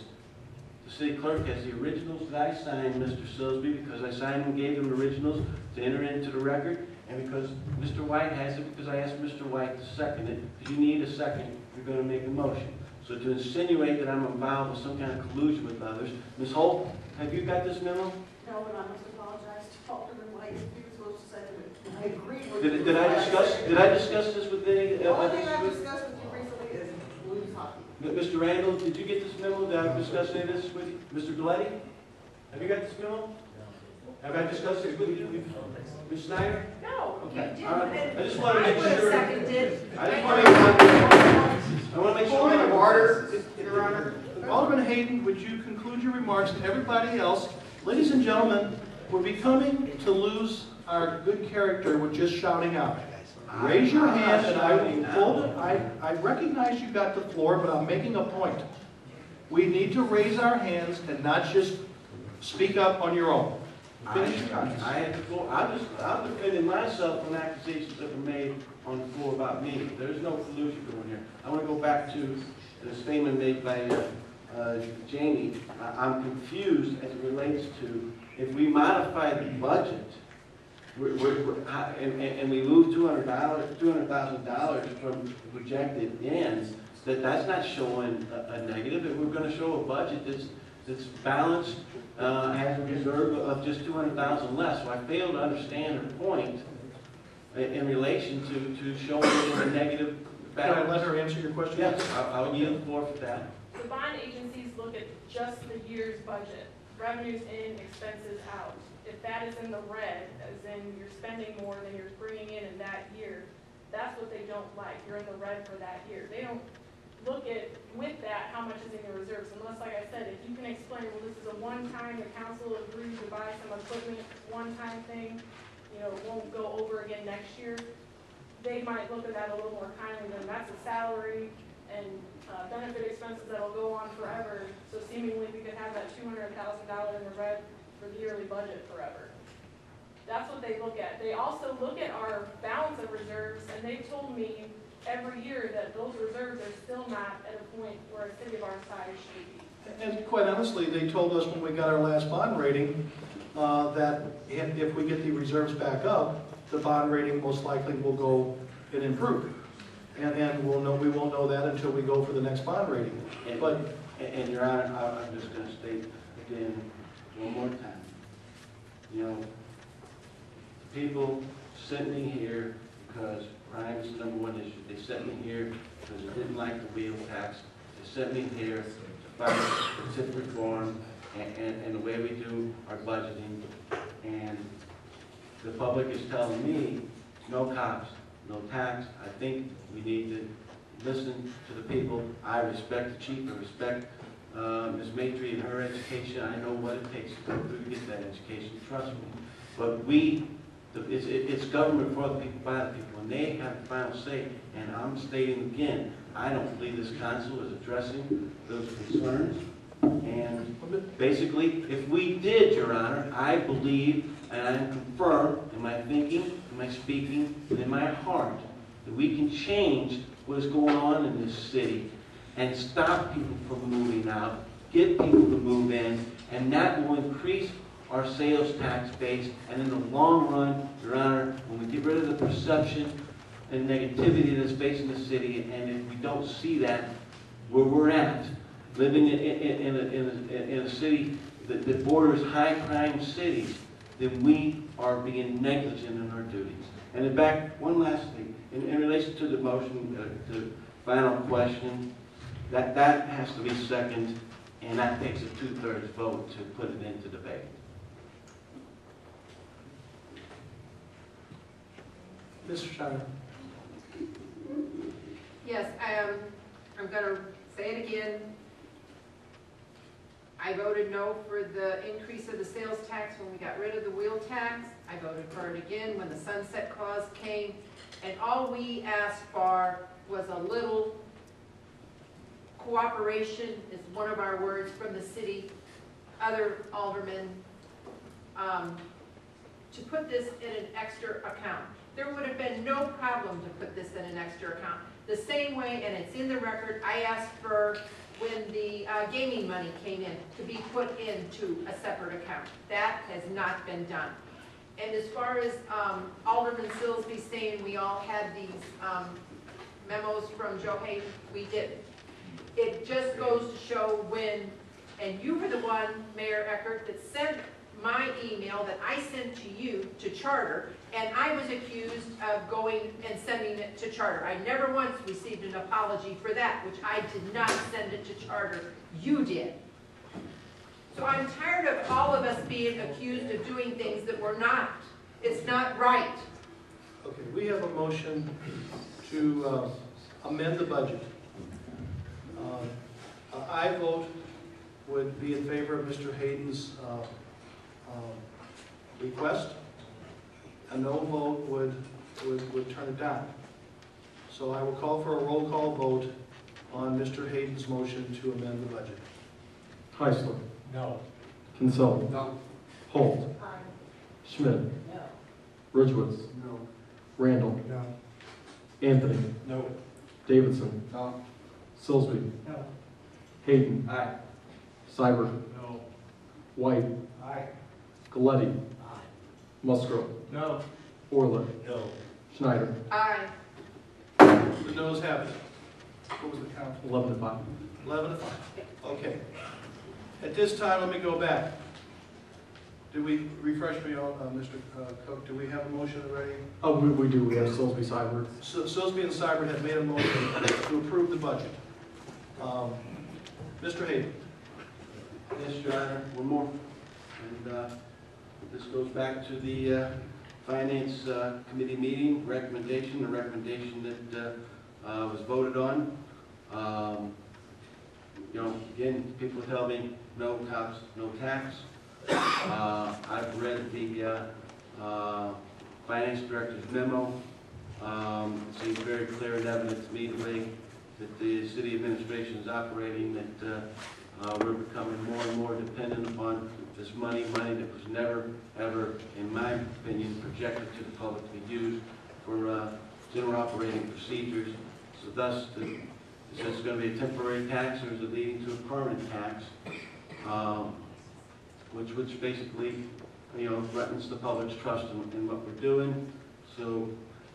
the city clerk. Has the originals that I signed, Mr. Silsby, because I signed and gave him originals to enter into the record, and because Mr. White has it because I asked Mr. White to second it, because you need a second if you're going to make a motion. So to insinuate that I'm involved with some kind of collusion with others, Ms. Holt, have you got this memo? No, but I must apologize to Alderman White. He was supposed to second it. I agree with Did I discuss this with any? The only thing I've discussed with you recently is blues hockey. Mr. Randall, did you get this memo? Did I discuss any of this with you? Mr. Galletti, have you got this memo? Have I discussed this with you? Ms. Snyder? No, you Okay. didn't. All right. I just want to make sure. I just want to make sure. Point of order, Your Honor. Alderman Hayden, would you conclude your remarks to everybody else? Ladies and gentlemen, we're becoming to lose our good character with just shouting out. Raise your hand and I will hold it. I recognize you got the floor, but I'm making a point. We need to raise our hands and not just speak up on your own. Finish your comments. I had the floor. I'm defending myself from accusations that were made on the floor about me. There's no collusion going here. I want to go back to the statement made by Jamie. I'm confused as it relates to if we modify the budget and we move $200,000 from the projected ends, that's not showing a negative. If we're going to show a budget that's balanced, has a reserve of just $200,000 less. So I fail to understand her point in relation to showing a negative balance. Can I let her answer your question? Yes, I'll yield the floor for that. The bond agencies look at just the year's budget, revenues in, expenses out. If that is in the red, as in you're spending more than you're bringing in that year, that's what they don't like. You're in the red for that year. They don't look at, with that, how much is in your reserves, unless, like I said, if you can explain, well, this is a one-time, the council agreed to buy some equipment, one-time thing, you know, it won't go over again next year, they might look at that a little more kindly than that's a salary and benefit expenses that'll go on forever, so seemingly we could have that $200,000 in the red for the yearly budget forever. That's what they look at. They also look at our balance of reserves, and they told me every year that those reserves are still not at a point where a city of our size should be. And quite honestly, they told us when we got our last bond rating that if we get the reserves back up, the bond rating most likely will go and improve. And then we won't know that until we go for the next bond rating. And Your Honor, I'm just going to state again one more time. You know, people sent me here because crime is the #1 issue. They sent me here because they didn't like the wheel tax. They sent me here to fight specific reform and the way we do our budgeting. And the public is telling me, no cops, no tax. I think we need to listen to the people. I respect the chief. I respect Ms. Maitre and her education. I know what it takes to go through to get that education. Trust me. But it's government for the people, by the people, and they have the final say. And I'm stating again, I don't believe this council is addressing those concerns. And basically, if we did, Your Honor, I believe, and I am confirmed in my thinking, in my speaking, and in my heart, that we can change what is going on in this city and stop people from moving out, get people to move in, and that will increase our sales tax base. And in the long run, Your Honor, when we get rid of the perception and negativity that's facing the city, and if we don't see that where we're at, living in a city that borders high crime cities, then we are being negligent in our duties. And in fact, one last thing, in relation to the motion, to final question, that has to be second, and that takes a 2/3 vote to put it into debate. Mr. Shiner. Yes, I'm going to say it again. I voted no for the increase of the sales tax when we got rid of the wheel tax. I voted for it again when the sunset clause came. And all we asked for was a little cooperation, is one of our words, from the city, other aldermen, to put this in an extra account. There would have been no problem to put this in an extra account. The same way, and it's in the record, I asked for, when the gaming money came in, to be put into a separate account. That has not been done. And as far as Alderman Silsby saying we all had these memos from Joe Hayden, we didn't. It just goes to show when, and you were the one, Mayor Eckert, that sent my email that I sent to you to Charter, and I was accused of going and sending it to Charter. I never once received an apology for that, which I did not send it to Charter. You did. So I'm tired of all of us being accused of doing things that we're not. It's not right. Okay, we have a motion to amend the budget. I vote would be in favor of Mr. Hayden's request. A no vote would turn it down. So I will call for a roll call vote on Mr. Hayden's motion to amend the budget. Heisler. No. Kinsella. No. Holt. Schmidt. No. Ridgewitz. No. Randall. No. Anthony. No. Davidson. No. Silsby. No. Hayden. Aye. Seibert. No. White. Aye. Galletti. Musgrove. No. Orler. No. Schneider. Aye. The noes have it. What was the count? 11 to 5. 11 to 5. Okay. At this time, let me go back. Did we, refresh me on, Mr. Cook, do we have a motion already? Oh, we do. We have Silsby, Seibert. So Silsby and Seibert have made a motion to approve the budget. Mr. Hayden. Yes, Your Honor, one more. And this goes back to the Finance Committee meeting recommendation, the recommendation that was voted on. You know, again, people tell me no cops, no tax. I've read the Finance Director's memo. It seems very clear and evident to me the way that the city administration is operating, that we're becoming more and more dependent upon this money that was never, ever, in my opinion, projected to the public to be used for general operating procedures. So thus, is this going to be a temporary tax, or is it leading to a permanent tax, which basically, you know, threatens the public's trust in what we're doing. So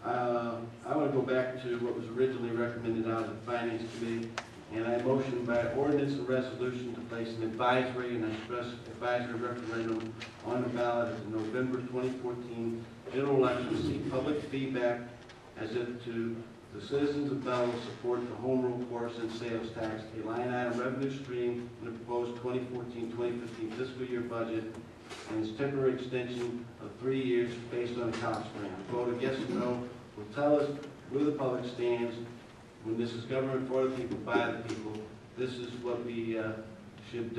I want to go back to what was originally recommended out of the Finance Committee, and I motion by ordinance and resolution to place an advisory and express advisory referendum on the ballot at the November 2014 general election to seek public feedback as if to the citizens of Belleville support the home rule course and sales tax, a line item revenue stream in the proposed 2014-2015 fiscal year budget, and its temporary extension of 3 years based on a cost grant. Vote yes or no will tell us where the public stands. When this is government for the people, by the people, this is what we should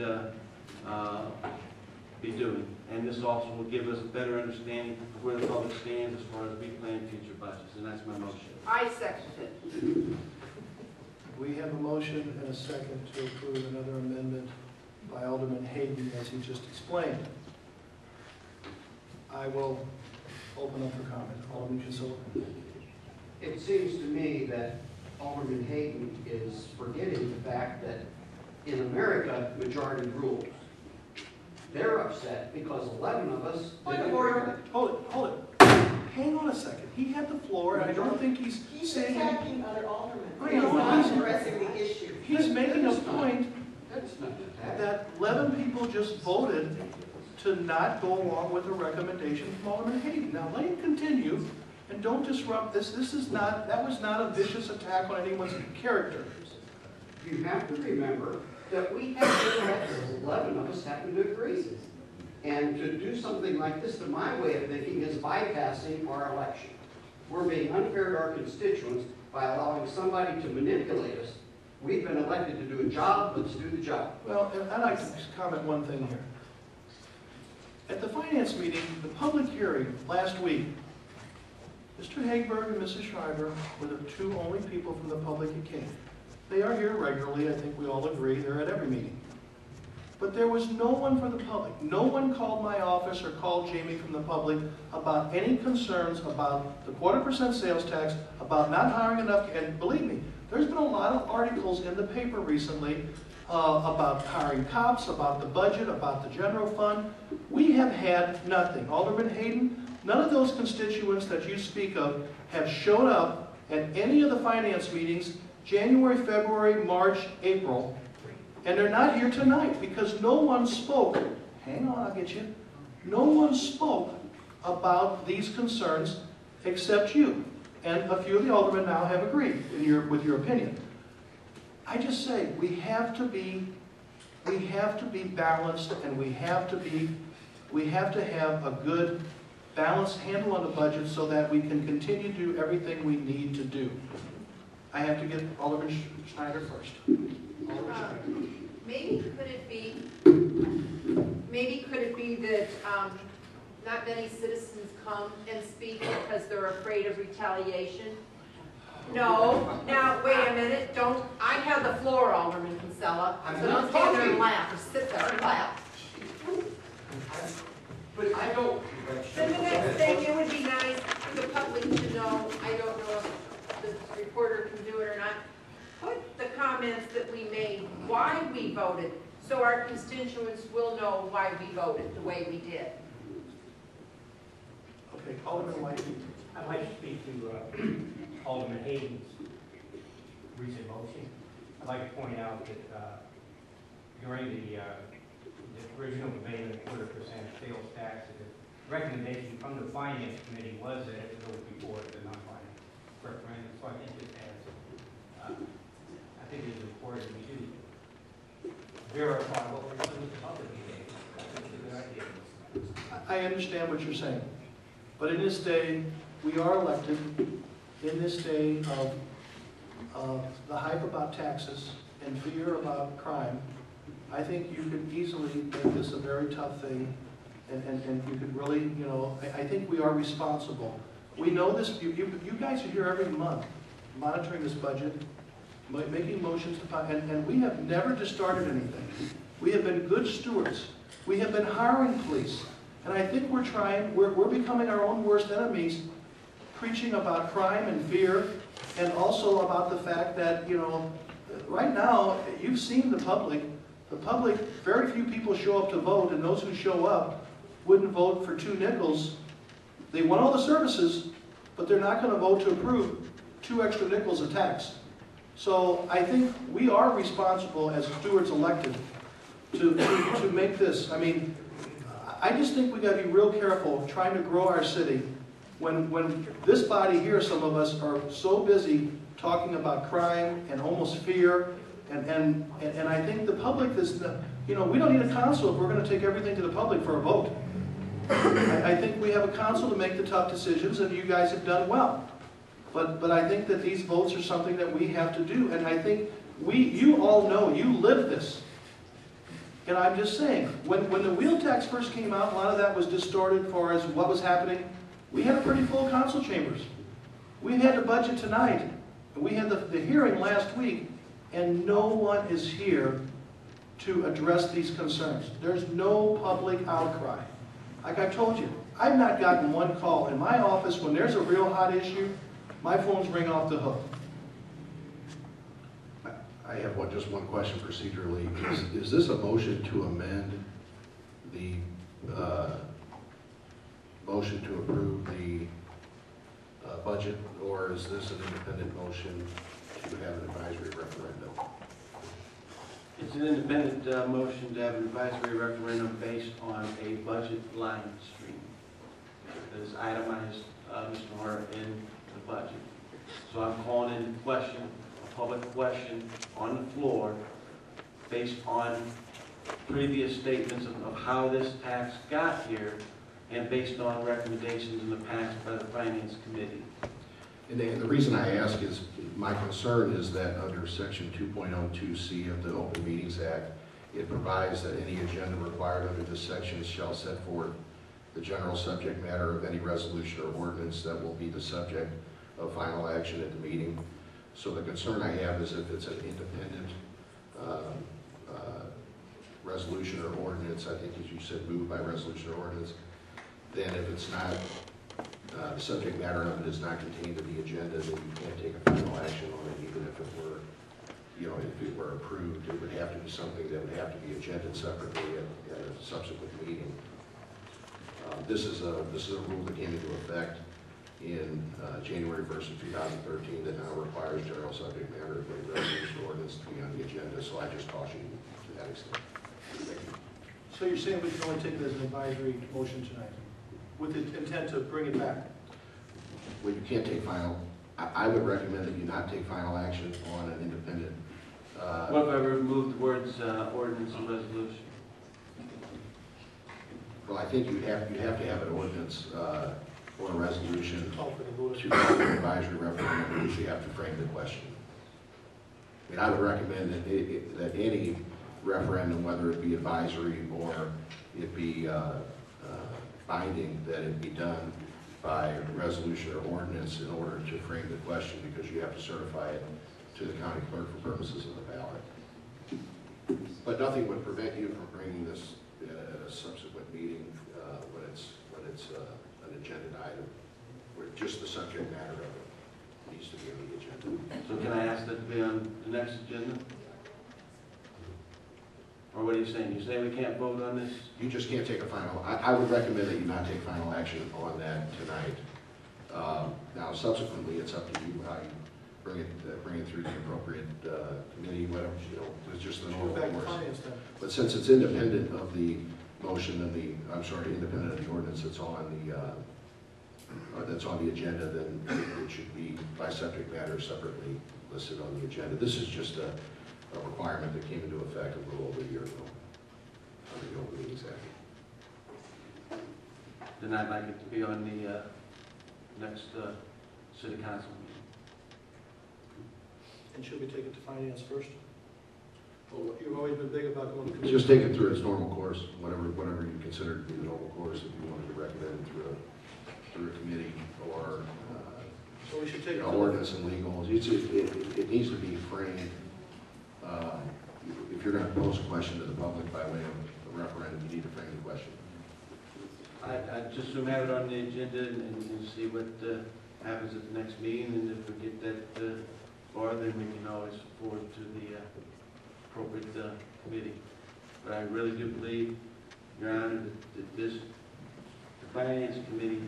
be doing. And this also will give us a better understanding of where the public stands as far as we plan future budgets, and that's my motion. I second it. We have a motion and a second to approve another amendment by Alderman Hayden, as he just explained. I will open up for comment. Alderman Kinsella. It seems to me that Alderman Hayden is forgetting the fact that in America, majority rules. They're upset because 11 of us didn't agree. Hold it. Hang on a second. He had the floor, and I don't think he's saying... attacking other aldermen. I He's know, not he's- addressing the issue. He's making a point That's not the tax. that 11 people just voted to not go along with the recommendation from Alderman Hayden. Now, let him continue, and don't disrupt this. This is not, that was not a vicious attack on anyone's character. You have to remember that we have 11 of us happen to agree. And to do something like this, to my way of thinking, is bypassing our election. We're being unfair to our constituents by allowing somebody to manipulate us. We've been elected to do a job, let's do the job. Well, and I'd like to just comment one thing here. At the finance meeting, the public hearing last week, Mr. Hagberg and Mrs. Schreiber were the two only people from the public who came. They are here regularly, I think we all agree, they're at every meeting. But there was no one from the public. No one called my office or called Jamie from the public about any concerns about the 1/4% sales tax, about not hiring enough, and believe me, there's been a lot of articles in the paper recently about hiring cops, about the budget, about the general fund. We have had nothing. Alderman Hayden, none of those constituents that you speak of have showed up at any of the finance meetings, January, February, March, April, and they're not here tonight because no one spoke. Hang on, I'll get you. No one spoke about these concerns except you. And a few of the aldermen now have agreed with your opinion. I just say we have to be balanced, and we have to have a good balanced handle on the budget so that we can continue to do everything we need to do. I have to get Alderman Schneider first. Alderman Schneider. Maybe could it be that not many citizens come and speak because they're afraid of retaliation? No, now, wait a minute, I have the floor, Alderman Kinsella, so don't stand there and laugh, or sit there and laugh. But I don't. Then the next thing, it would be nice for the public to know, I don't know if the reporter can do it or not, put the comments that we made, why we voted, so our constituents will know why we voted the way we did. Okay, Alderman White. I'd like to speak to Alderman Hayden's recent motion. I'd like to point out that during the original debate on the 1/4% sales tax, the recommendation from the Finance Committee was that it go before the non-finance referendum. So I think it has, I think it is important to verify what we're doing with the public today. I think it's a good idea. I understand what you're saying, but in this day, we are elected, in this day of the hype about taxes and fear about crime, I think you could easily make this a very tough thing, and you could really, you know, I think we are responsible. We know this, you guys are here every month, monitoring this budget, making motions to, and we have never discarded anything. We have been good stewards. We have been hiring police. And I think we're becoming our own worst enemies, preaching about crime and fear, and also about the fact that, you know, right now, you've seen the public, very few people show up to vote, and those who show up wouldn't vote for 2 nickels. They want all the services, but they're not going to vote to approve 2 extra nickels of tax. So I think we are responsible as stewards elected to make this. I mean, I just think we got to be real careful trying to grow our city when this body here, some of us, are so busy talking about crime and almost fear, and I think the public is, you know, we don't need a council if we're going to take everything to the public for a vote. I think we have a council to make the tough decisions, and you guys have done well. But I think that these votes are something that we have to do, and I think you all know, you live this. And I'm just saying, when the wheel tax first came out, a lot of that was distorted for as what was happening. We had a pretty full council chambers. We had the budget tonight. We had the hearing last week, and no one is here to address these concerns. There's no public outcry. Like I told you, I've not gotten one call. In my office, when there's a real hot issue, my phones ring off the hook. I have just one question procedurally. Is this a motion to amend the motion to approve the budget, or is this an independent motion to have an advisory referendum? It's an independent motion to have an advisory referendum based on a budget line stream that is itemized, Mr. Hart, in the budget. So I'm calling into question, a public question on the floor based on previous statements of how this tax got here and based on recommendations in the past by the Finance Committee. And the reason I ask is, my concern is that under Section 2.02C of the Open Meetings Act, it provides that any agenda required under this section shall set forth the general subject matter of any resolution or ordinance that will be the subject of final action at the meeting. So the concern I have is if it's an independent resolution or ordinance, I think as you said, moved by resolution or ordinance, then if it's not, the subject matter of it is not contained in the agenda, then you can't take a final action on it, even if it were, you know, if it were approved. It would have to be something that would have to be agended separately at a subsequent meeting. This is a rule that came into effect in January 1st of 2013 that now requires general subject matter of a resolution or ordinance to be on the agenda. So I just caution you to that extent. Thank you. So you're saying we can only take it as an advisory motion tonight, with the intent to bring it back? Well, you can't take final, I would recommend that you not take final action on an independent. What if I remove the words ordinance and resolution? Well, I think you have to have an ordinance or a resolution Call for the vote. to have an advisory referendum in which you have to frame the question. I mean, I would recommend that any referendum, whether it be advisory or it be binding that it be done by resolution or ordinance in order to frame the question, because you have to certify it to the county clerk for purposes of the ballot. But nothing would prevent you from bringing this at a subsequent meeting when it's an agenda item, where just the subject matter of it needs to be on the agenda. So can I ask that to be on the next agenda? Or what are you saying? You say we can't vote on this? You just can't take a final, I would recommend that you not take final action on that tonight. Now subsequently, it's up to you how you bring it through the appropriate committee, whatever, you know, it's just the normal Back to course. finance then. But since it's independent of the motion and independent of the ordinance that's on the agenda, then it should be by subject matter separately listed on the agenda. This is just a requirement that came into effect a little over a year ago under the Open Meetings Act. Then I'd like it to be on the next city council meeting. And should we take it to finance first? Well, you've always been big about going to committee. Just take it through its normal course, whatever you consider to be the normal course, if you wanted to recommend it through a committee or So we should take it to ordinance and legal. It needs to be framed. If you're going to pose a question to the public by way of a referendum, you need to frame the question. I'd just assume have it on the agenda and see what happens at the next meeting, and if we get that far, then we can always forward to the appropriate committee. But I really do believe, Your Honor, that the Finance Committee,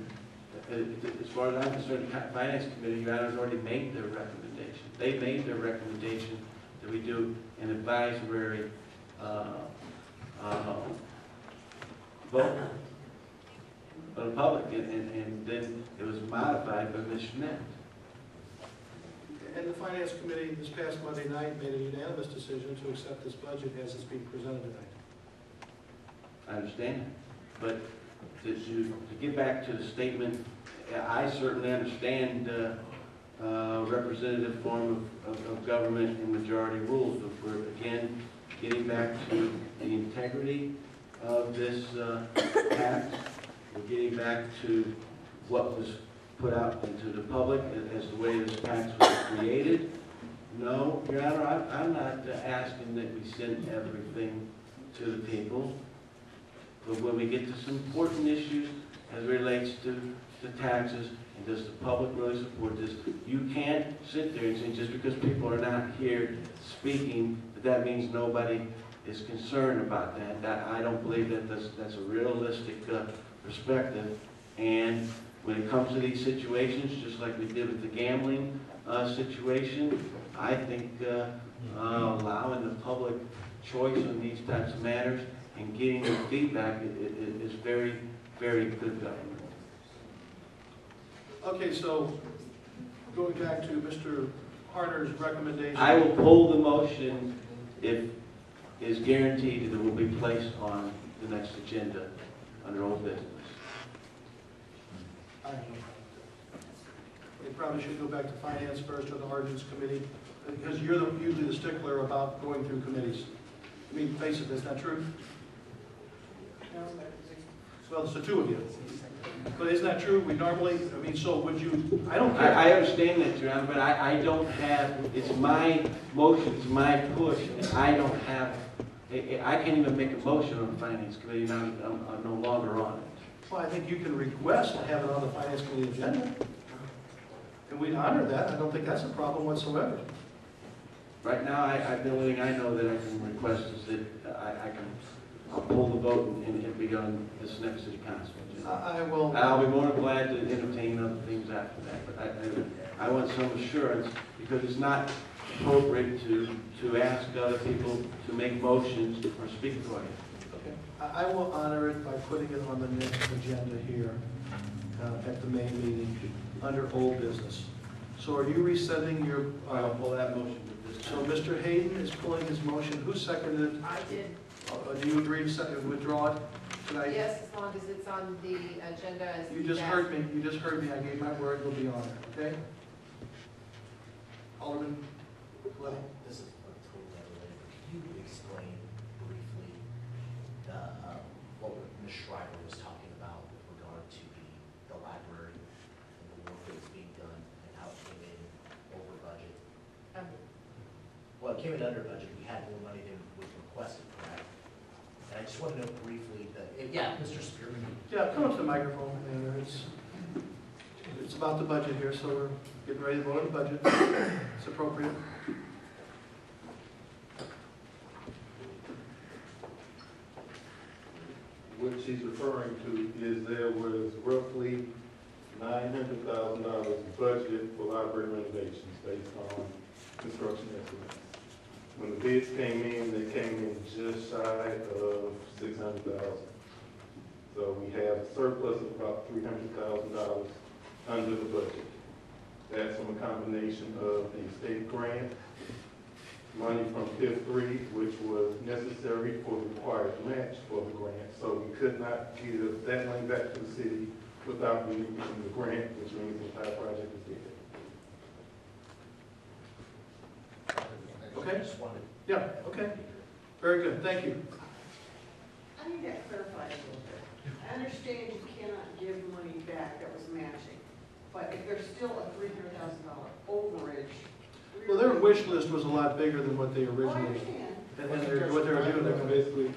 as far as I'm concerned, the Finance Committee, Your Honor, has already made their recommendation. They made their recommendation that we do an advisory vote of the public, and then it was modified by Ms. Schmidt. And the finance committee this past Monday night made a unanimous decision to accept this budget as it's being presented tonight. I understand that, but to get back to the statement, I certainly understand representative form of government and majority rules, but we're again getting back to the integrity of this act. We're getting back to what was put out into the public as the way this tax was created. No, Your Honor, I'm not asking that we send everything to the people. But when we get to some important issues as it relates to taxes, and does the public really support this, you can't sit there and say just because people are not here speaking, that means nobody is concerned about that. I don't believe that that's a realistic perspective. And when it comes to these situations, just like we did with the gambling situation, I think allowing the public choice on these types of matters and getting the feedback is very, very good government. Okay, so going back to Mr. Harner's recommendation. I will pull the motion if it is guaranteed that it will be placed on the next agenda under old business. I don't know. We probably should go back to finance first or the ordinance committee, because you're usually the stickler about going through committees. I mean, face it, that's not true. Well, it's the two of you. But isn't that true? We normally, I mean, so would you, I don't care. I understand that, Your Honor, but I don't have, it's my motion, it's my push, and I don't have, I can't even make a motion on the finance committee, and I'm no longer on it. Well, I think you can request to have it on the finance committee agenda. And we'd honor that. I don't think that's a problem whatsoever. Right now, the only thing I know that I can request is that I'll pull the vote and it'll be on this next city council agenda. I will. I'll be more than glad to entertain other things after that, but I want some assurance, because it's not appropriate to ask other people to make motions or speak for you. Okay. I will honor it by putting it on the next agenda here at the May meeting under old business. So are you rescinding your? I'll pull that motion with this. So Mr. Hayden is pulling his motion. Who seconded it? I did. Do you agree to withdraw it tonight? Yes, as long as it's on the agenda as. You just heard me. You just heard me. I gave my word. It'll be on there. Okay. Alderman Levy. This is a total unrelated. Can you explain briefly what Ms. Schreiber was talking about with it came in under budget, we had more money than was requested for that. And I just want to know briefly that, yeah, Mr. Spearman. Yeah, come up to the microphone, and it's about the budget here, so we're getting ready to vote on the budget. It's appropriate. What she's referring to is there was roughly $900,000 budgeted for library renovations based on construction estimates. When the bids came in, they came in just shy of $600,000. So we have a surplus of about $300,000 under the budget. That's from a combination of the state grant, money from TIF 3, which was necessary for the required match for the grant. So we could not give that money back to the city without relinquishing the grant, which means the entire project is dead. Okay. Just wanted. Yeah, okay. Very good, thank you. I need that clarified a little bit. I understand you cannot give money back that was matching, but if there's still a $300,000 overage. Well, their wish list was a lot bigger than what they Oh, I originally, understand. and what they were doing, they're gonna Basically,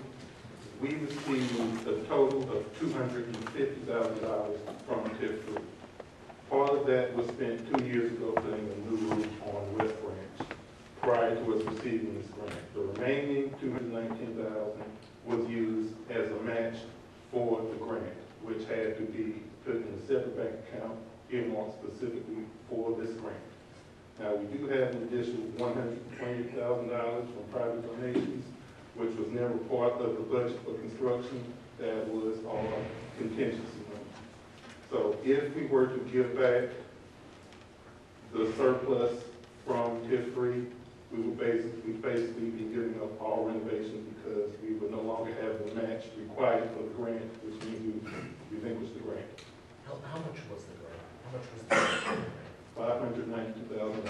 we received a total of $250,000 from TIF 3. Part of that was spent 2 years ago putting a new roof on West Branch prior to us receiving this grant. The remaining $219,000 was used as a match for the grant, which had to be put in a separate bank account earmarked specifically for this grant. Now, we do have an additional $120,000 from private donations, which was never part of the budget for construction. That was our contingency money. So if we were to give back the surplus from TIF 3, we would basically be giving up all renovations because we would no longer have the match required for the grant, which means we relinquish the grant. How much was the grant? How much was the grant? $592,000.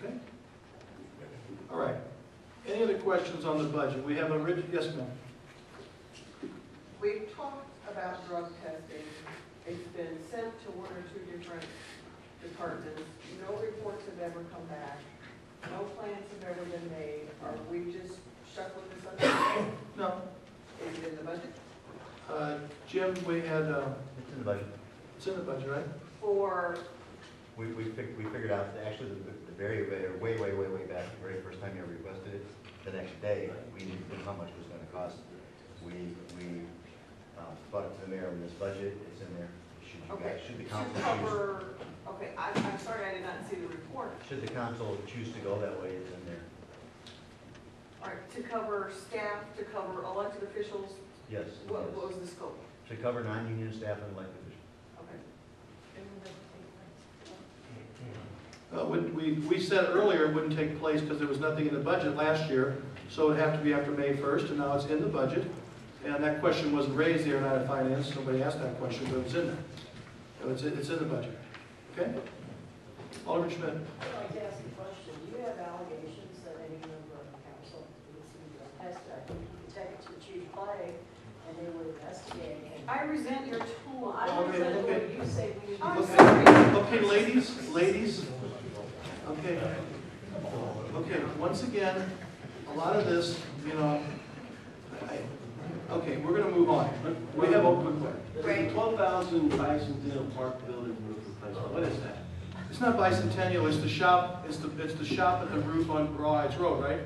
okay? All right. Any other questions on the budget? We have a written, yes, ma'am. We've talked about drug testing. It's been sent to 1 or 2 different departments. No reports have ever come back. No plans have ever been made. Are we just shuffling this under? No. Is it in the budget? Jim, we had, It's in the budget. it's in the budget, right? For, We figured out, that actually, the very, way back, the very first time you requested it, the next day, we knew how much it was gonna cost. We brought it to the mayor in this budget, it's in there. Should the council to cover, okay, I'm sorry I did not see the report. Should the council choose to go that way, it's in there. All right, to cover staff, to cover elected officials, Yes. what was the scope? To cover non-union staff and elected officials. Okay. We said earlier it wouldn't take place because there was nothing in the budget last year, so it would have to be after May 1st, and now it's in the budget. And that question wasn't raised there, not at finance, nobody asked that question, but it's in there. So it's in the budget. Okay? Alderman Schmidt. I'd like to ask a question. Do you have allegations that any member of the council received a test? I think you could take it to Chief Clay and they would investigate. I resent your tone. Well, I resent okay. what you say we need to I'm do. sorry. Okay, ladies. Okay, once again, a lot of this, okay, we're gonna move on. We have a quick one. The 12,000 Bicentennial Park building roof replacement, what is that? It's not bicentennial, it's the shop, it's the shop and the roof on Raw Heights Road, right?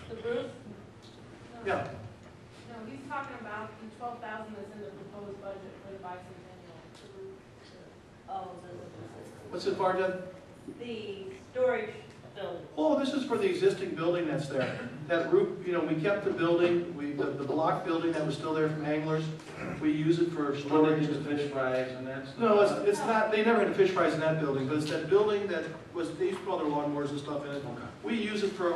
The roof? Yeah. No, he's talking about the 12,000 that's in the proposed budget for the bicentennial, the roof. Oh, What's it, Barja? the storage building. Oh, this is for the existing building that's there. That roof, we kept the building, the block building that was still there from Anglers, we use it for Storage storage. of fish fries and that's. No, it's not, they never had fish fries in that building, but it's that building that was, they used to put all their lawnmowers and stuff in it. We use it for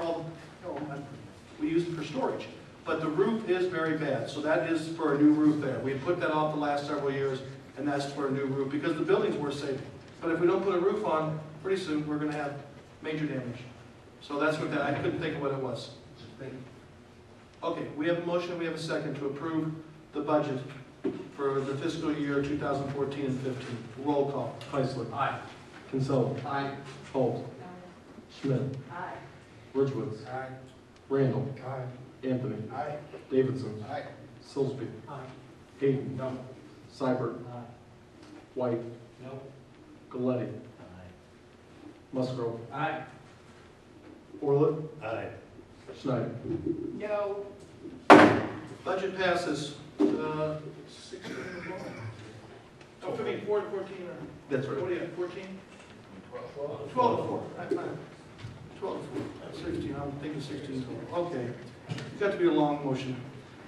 we use it for storage. But the roof is very bad, so that is for a new roof there. We put that off the last several years, and that's for a new roof, because the building's worth saving. But if we don't put a roof on, pretty soon, we're gonna have major damage. So that's what I couldn't think of what it was. Okay, we have a motion, we have a second to approve the budget for the fiscal year 2014 and 15. Roll call. Heisler. Aye. Kinsella. Aye. Holt. Schmidt. Aye. Ridgewitz. Aye. Randall. Aye. Anthony. Aye. Davidson. Aye. Sillsby. Aye. Hayden. No. Seibert. White. No. Galletti. Musgrove. Aye. Orlett. Aye. Schneider. No. Budget passes, 16 or 12? Oh, 14 or? That's right. What do you have, 14? 12 to 4. That's fine. 12 to 4, 16, I'm thinking 16 total. Okay, it's got to be a long motion.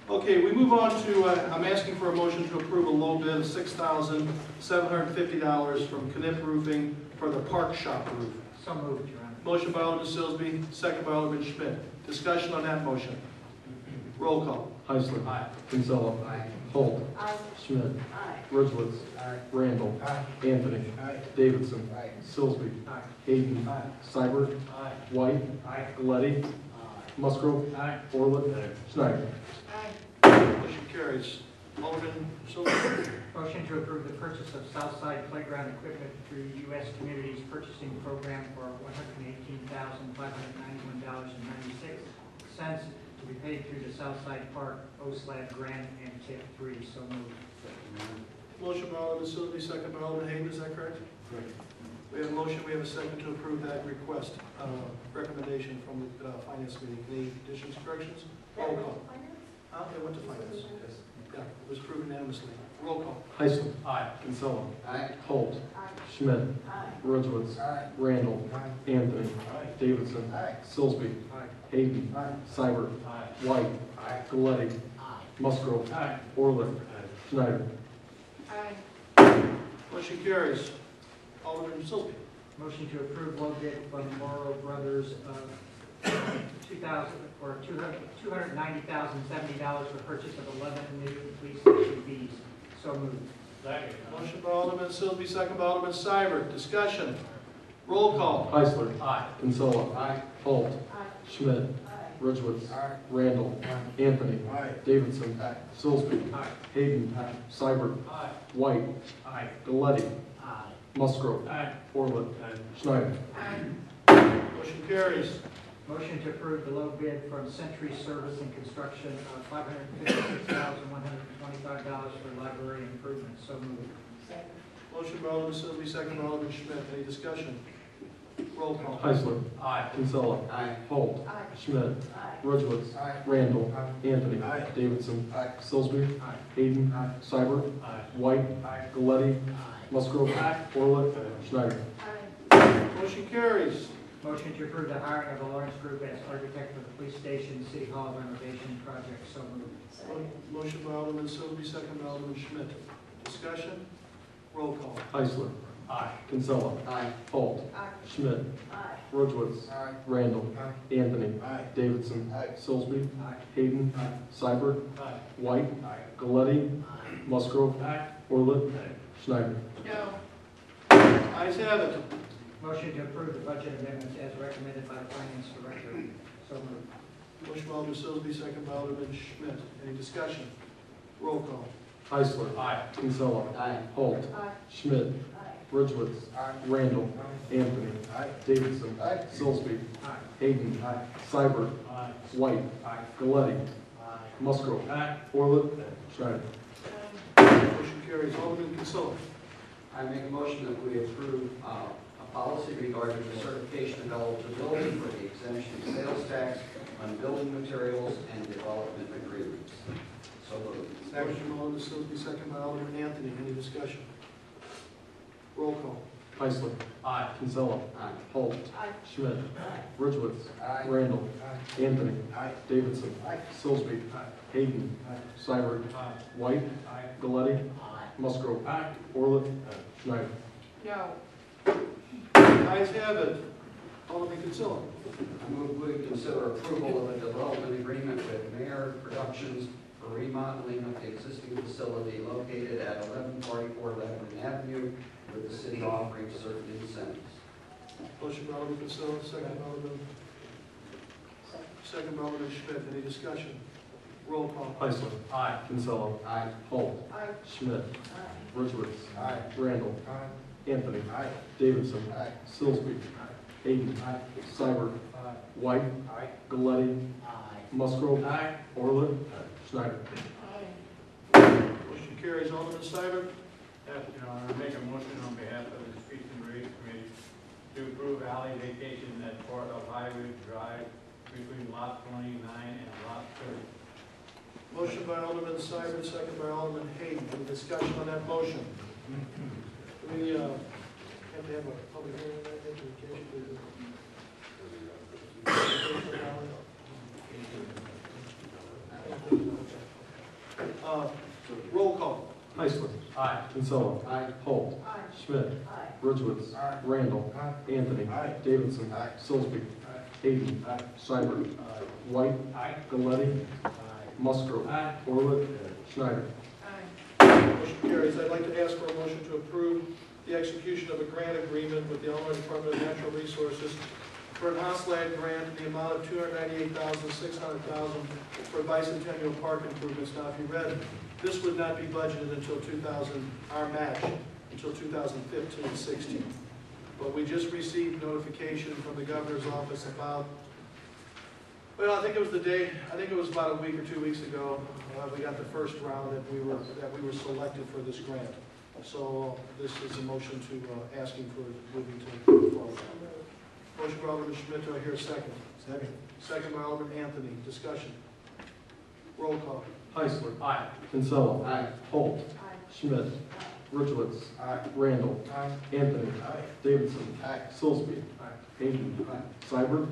Okay, we move on to, I'm asking for a motion to approve a low bid of $6,750 from Knipp Roofing for the Park Shop roof. So moved, Your Honor. Motion by Alderman Sillsby, second by Alderman Schmidt. Discussion on that motion. Roll call. Heisler. Aye. Kinsella. Aye. Holt. Aye. Schmidt. Aye. Ridgewitz. Aye. Randall. Aye. Anthony. Aye. Davidson. Aye. Sillsby. Aye. Hayden. Aye. Seibert. Aye. White. Aye. Galletti. Musgrove. Aye. Orlett. Schneider. Motion carries. Alderman Sillsby. Motion to approve the purchase of Southside Playground equipment through U.S. Communities Purchasing Program for $118,591.96 to be paid through the Southside Park OSLAD grant and tip 3. So moved. Motion by Alderman Sillsby, second by Alderman Hayden, is that correct? Correct. We have a motion, we have a second to approve that request, recommendation from the Finance Committee. Any additions, corrections? Roll call. It went to Finance. Yeah, it was approved unanimously. Roll call. Heisler. Aye. Kinsella. Aye. Holt. Aye. Schmidt. Aye. Ridgewitz. Aye. Randall. Aye. Anthony. Aye. Davidson. Aye. Sillsby. Aye. Hayden. Aye. Seibert. Aye. White. Aye. Galletti. Musgrove. Aye. Orlett. Schneider. Aye. Motion carries. Alderman Sillsby. Motion to approve low bid from Morrow Brothers of $290,070 for purchase of 11 new police SUVs. So moved. Second. Motion by Alderman Sillsby, second by Alderman Seibert. Discussion. Roll call. Heisler. Aye. Kinsella. Aye. Holt. Aye. Schmidt. Aye. Ridgewitz. Aye. Randall. Anthony. Aye. Davidson. Aye. Sillsby. Aye. Hayden. Aye. Seibert. Aye. White. Aye. Galletti. Musgrove. Aye. Orlett. Schneider. Motion carries. Motion to approve the low bid from Century Service and Construction of $556,125 for library improvements. So moved. Second. Motion by Alderman Sillsby, second by Alderman Schmidt. Any discussion? Roll call. Heisler. Aye. Kinsella. Aye. Holt. Aye. Schmidt. Aye. Ridgewitz. Aye. Randall. Aye. Anthony. Aye. Davidson. Aye. Sillsby. Aye. Hayden. Aye. Seibert. Aye. White. Aye. Galletti. Musgrove. Aye. Orlett. Schneider. Aye. Motion carries. Motion to approve the hiring of the Lawrence Group as architect for the police station City Hall renovation project. So moved. Second. Motion by Alderman Sillsby, second by Alderman Schmidt. Discussion? Roll call. Heisler. Aye. Kinsella. Aye. Holt. Aye. Schmidt. Aye. Ridgewitz. Aye. Randall. Aye. Anthony. Aye. Davidson. Aye. Sillsby. Aye. Hayden. Aye. Seibert. Aye. White. Aye. Galletti. Musgrove. Aye. Orlett. Schneider. No. Ayes have it. Motion to approve the budget amendments as recommended by the Finance Director. So moved. Motion by Alderman Sillsby, second by Alderman Schmidt. Any discussion? Roll call. Heisler. Aye. Kinsella. Aye. Holt. Aye. Schmidt. Aye. Ridgewitz. Aye. Randall. Anthony. Aye. Davidson. Aye. Sillsby. Aye. Hayden. Aye. Seibert. Aye. White. Aye. Galletti. Musgrove. Aye. Orlett. Schneider. Motion carries. Alderman Kinsella. I make a motion that we approve a policy regarding the certification of eligibility for the exemption of sales tax on building materials and development agreements. So moved. Motion by Alderman Sillsby, second by Alderman Anthony. Any discussion? Roll call. Heisler. Aye. Kinsella. Aye. Holt. Aye. Schmidt. Ridgewitz. Aye. Randall. Aye. Anthony. Aye. Davidson. Aye. Sillsby. Aye. Hayden. Aye. Seibert. Aye. White. Aye. Galletti. Musgrove. Aye. Orlett. Schneider. No. Ayes have it. Alderman Kinsella. I move we consider approval of a development agreement with Mayor Productions for remodeling of the existing facility located at 1144 Lebanon Avenue, with the city offering certain incentives. Motion by Alderman Kinsella, second by Alderman Schmidt. Any discussion? Roll call. Heisler. Aye. Kinsella. Aye. Holt. Aye. Schmidt. Aye. Ridgewitz. Aye. Randall. Aye. Anthony. Aye. Davidson. Aye. Sillsby. Hayden. Seibert. White. Galletti. Musgrove. Orlett. Schneider. Motion carries. Alderman Seibert. Yes, Your Honor, I make a motion on behalf of the Streets and Roads Committee to approve alley vacation at part of Highway Drive between lot 29 and lot 30. Motion by Alderman Seibert, second by Alderman Hayden. Any discussion on that motion? Do we have to have a public hearing on that vacation? Roll call. Heisler. Kinsella. Holt. Schmidt. Ridgewood. Randall. Anthony. Davidson. Sillsby. Hayden. Seibert. White. Galletti. Musgrove. Orlett. Schneider. Motion carries. I'd like to ask for a motion to approve the execution of a grant agreement with the Illinois Department of Natural Resources for an Osland grant in the amount of $298,600 for bicentennial park improvements. Now, if you read, this would not be budgeted until our match, until 2015-16. But we just received notification from the governor's office about, well, I think it was about a week or 2 weeks ago, we got the first round that we were selected for this grant. So this is a motion to asking for moving to move forward. Motion by Alderman Schmidt. Do I hear a second? Second. Second by Alderman Anthony. Discussion. Roll call. Heisler. Kinsella. Holt. Schmidt. Ridgewood. Randall. Anthony. Davidson. Sillsby. Hayden. Seibert.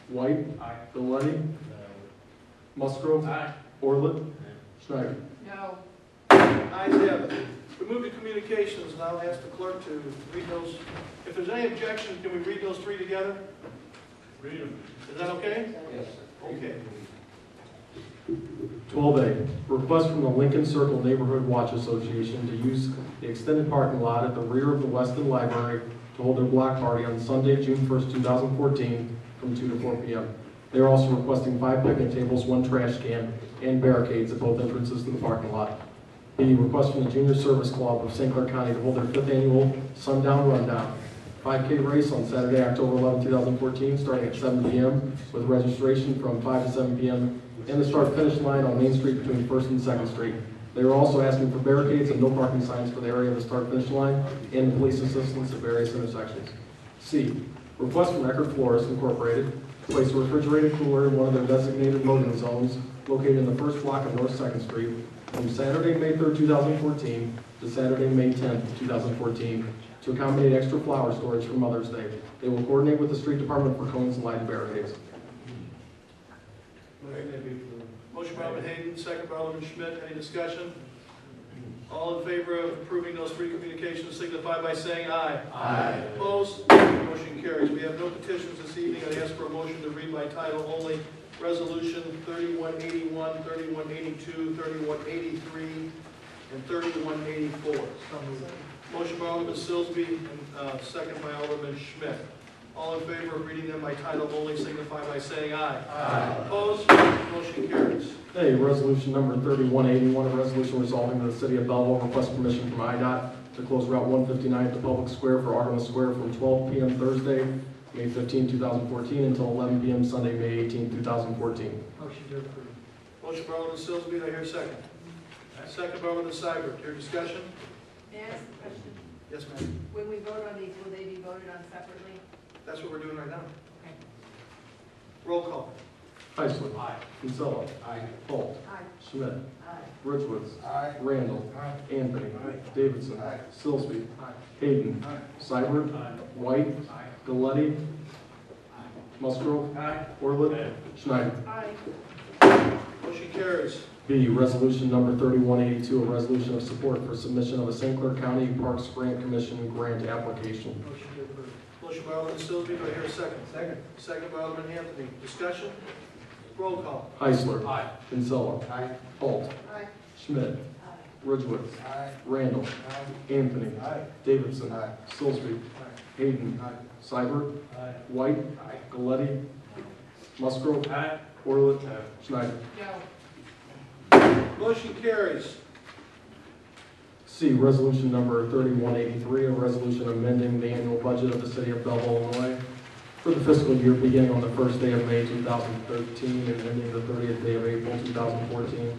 White. Galletti. Musgrove. Orlett. Schneider. No. Ayes have it. We move to communications, and I'll ask the clerk to read those. If there's any objection, can we read those three together? Read them. Is that okay? Yes. Okay. 12A, request from the Lincoln Circle Neighborhood Watch Association to use the extended parking lot at the rear of the Weston Library to hold their block party on Sunday, June 1st, 2014, from 2 to 4 p.m. They are also requesting 5 picnic tables, 1 trash can, and barricades at both entrances to the parking lot. B, request from the Junior Service Club of St. Clair County to hold their 5th annual Sundown Rundown 5K race on Saturday, October 11, 2014, starting at 7 p.m. with registration from 5 to 7 p.m. and the start-finish line on Main Street between 1st and 2nd Street. They are also asking for barricades and no parking signs for the area of the start-finish line and police assistance at various intersections. C, request from Eckerd Florist Incorporated to place a refrigerated cooler in one of their designated loading zones located in the first block of North 2nd Street from Saturday, May 3rd, 2014 to Saturday, May 10th, 2014 to accommodate extra flower storage for Mother's Day. They will coordinate with the street department for cones and lighted barricades. Motion by Alderman Hayden, second by Alderman Schmidt. Any discussion? All in favor of approving those three communications signify by saying aye. Aye. Opposed? Motion carries. We have no petitions this evening. I ask for a motion to read by title only Resolution 3181, 3182, 3183, and 3184. Motion by Alderman Sillsby and second by Alderman Schmidt. All in favor of reading them by title only signify by saying aye. Aye. Opposed? Motion carries. Hey, resolution number 3181, a resolution resolving that the city of Belleville requests permission from IDOT to close Route 159 at the Public Square for Artemis Square from 12 p.m. Thursday, May 15, 2014 until 11 p.m. Sunday, May 18, 2014. Motion to approve. Motion by Alderman Sillsby. Do I hear a second? Second by Alderman Seibert. Your discussion? May I ask a question? Yes, ma'am. When we vote on these, will they be voted on separately? That's what we're doing right now. Okay. Roll call. Heisler. Kinsella. Holt. Schmidt. Ridgewood. Randall. Anthony. Davidson. Sillsby. Hayden. Seibert. White. Galletti. Musgrove. Orlett. Schneider. Motion carries. B, resolution number 3182, a resolution of support for submission of a St. Clair County Parks Grant Commission grant application. Motion to approve. Motion by Alderman Sillsby. Do I hear a second? Second. Second by Alderman Anthony. Discussion? Roll call. Heisler. Kinsella. Holt. Schmidt. Ridgewood. Randall. Anthony. Davidson. Sillsby. Hayden. Seibert. White. Galletti. Musgrove. Orlett. Schneider. No. Motion carries. C, resolution number 3183, a resolution amending the annual budget of the city of Belleville, Illinois for the fiscal year beginning on the first day of May 2013 and ending the 30th day of April 2014.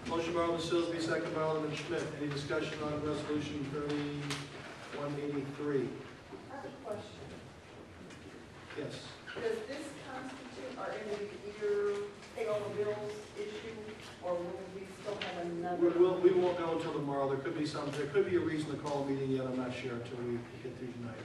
Motion by Alderman Silsby, second by Alderman Schmidt. Any discussion on resolution 3183? I have a question. Yes. Does this constitute our end of the year pay all the bills issue, or will we still have another? We won't know until tomorrow. There could be a reason to call a meeting yet. I'm not sure until we get through tonight.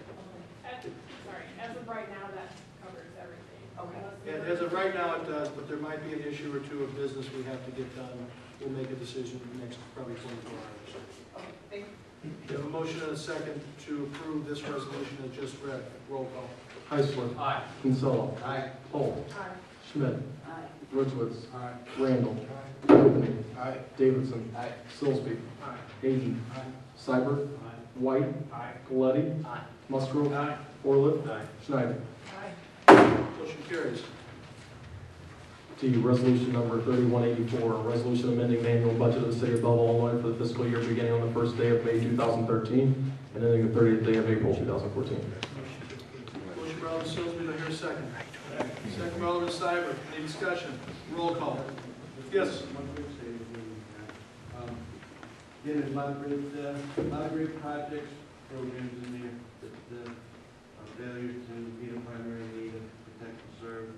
Sorry, as of right now, that covers everything. Okay. Yeah, as of right now, it does, but there might be an issue or two of business we have to get done. We'll make a decision in the next probably 24 hours. Okay, thank you. We have a motion and a second to approve this resolution as just read. Roll call. Heisler. Aye. Kinsella. Aye. Holt. Aye. Schmidt. Aye. Ridgewood. Aye. Randall. Anthony. Aye. Davidson. Aye. Silsby. Aye. Hayden. Aye. Seibert. Aye. White. Aye. Galletti. Aye. Musgrove. Aye. Orlett. Aye. Schneider. Motion carries. To resolution number 3184, a resolution amending the annual budget of the city of Belleville, Illinois for the fiscal year beginning on the first day of May 2013 and ending the 30th day of April 2014. Motion by Alderman Silsby, do I hear a second? Second by Alderman Seibert. Any discussion? Roll call. Yes. Again, there's a lot of great projects, programs in there that are failure to meet a primary need of protect and serve.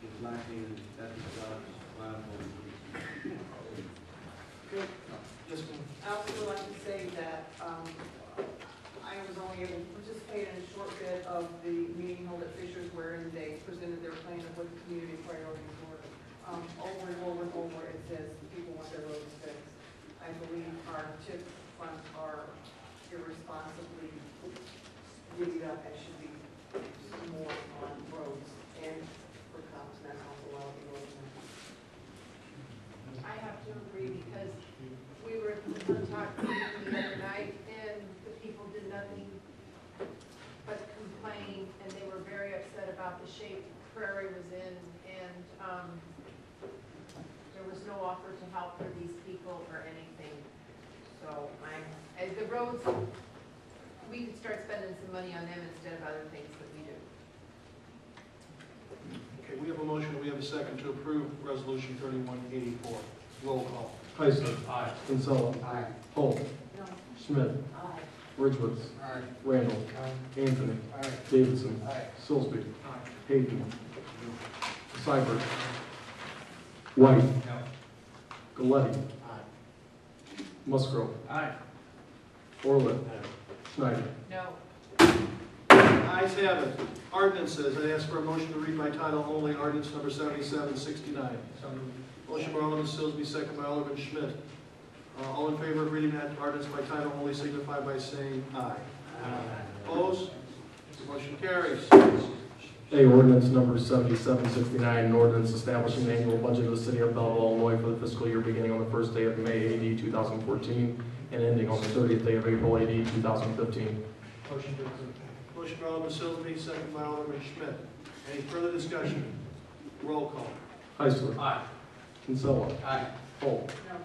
It's lacking in ethics, jobs, liable. Good. Yes, ma'am. I also would like to say that I was only able to participate in a short bit of the meeting held at Fisher's wherein they presented their plan of what the community priorities were. Over and over and over, it says people want their roads fixed. I believe our TIP funds are irresponsibly divvied up and should be more on roads and for cops, and that's also why we go to I have to agree because we were at the talk meeting the other night and the people did nothing but complain and they were very upset about the shape Prairie was in and there was no offer to help for these people or anything. So and the roads, we could start spending some money on them instead of other things that we do. Okay, we have a motion, we have a second to approve resolution 3184. Roll call. Heisler. Aye. Kinsella. Aye. Holt. No. Schmidt. Aye. Ridgewood. Aye. Randall. Anthony. Aye. Davidson. Aye. Silsby. Aye. Hayden. Seibert. White. No. Galletti. Aye. Musgrove. Aye. Orlett. Schneider. No. Ayes have it. Ordinances, I ask for a motion to read by title only, ordinance number 7769. Motion by Alderman Silsby, second by Alderman Schmidt. All in favor of reading that ordinance by title only signify by saying aye. Opposed? Motion carries. A, ordinance number 7769, an ordinance establishing the annual budget of the city of Belleville, Illinois for the fiscal year beginning on the first day of May AD 2014 and ending on the 30th day of April AD 2015. Motion to approve. Motion by Alderman Silsby, second by Alderman Schmidt. Any further discussion? Roll call. Heisler. Aye. Kinsella. Aye. Holt. No.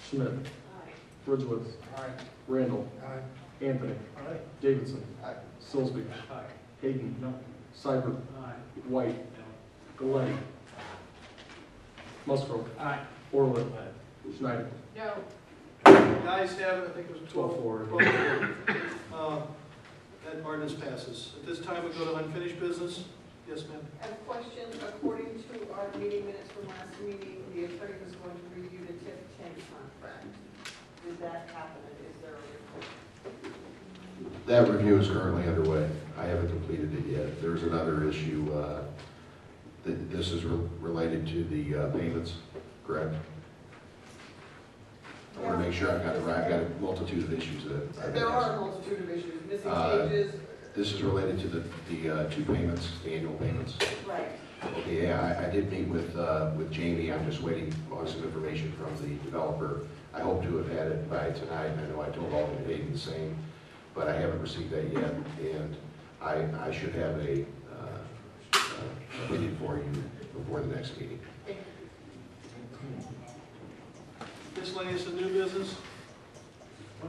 Schmidt. Aye. Ridgewood. Aye. Randall. Aye. Anthony. Aye. Davidson. Aye. Silsby. Aye. Hayden. No. Seibert. Aye. White. Galletti. Musgrove. Aye. Orlett. Schneider. No. The ayes have it, I think it was 12-4. 12-4. That ordinance passes. At this time, we go to unfinished business. Yes, ma'am. I have a question. According to our meeting minutes from last meeting, the attorney was going to review the TIF 10 contract. Did that happen? Is there a report? That review is currently underway. I haven't completed it yet. There's another issue, this is related to the payments, correct? I want to make sure I've got it right. I've got a multitude of issues that I've been There are asking. a multitude of issues, missing pages. This is related to the two payments, the annual payments. Right. Okay, yeah, I did meet with Jamie. I'm just waiting on some information from the developer. I hope to have had it by tonight. I know I told Alderman Hayden the same, but I haven't received that yet. And I should have a opinion for you before the next meeting. Miscellaneous and new business? I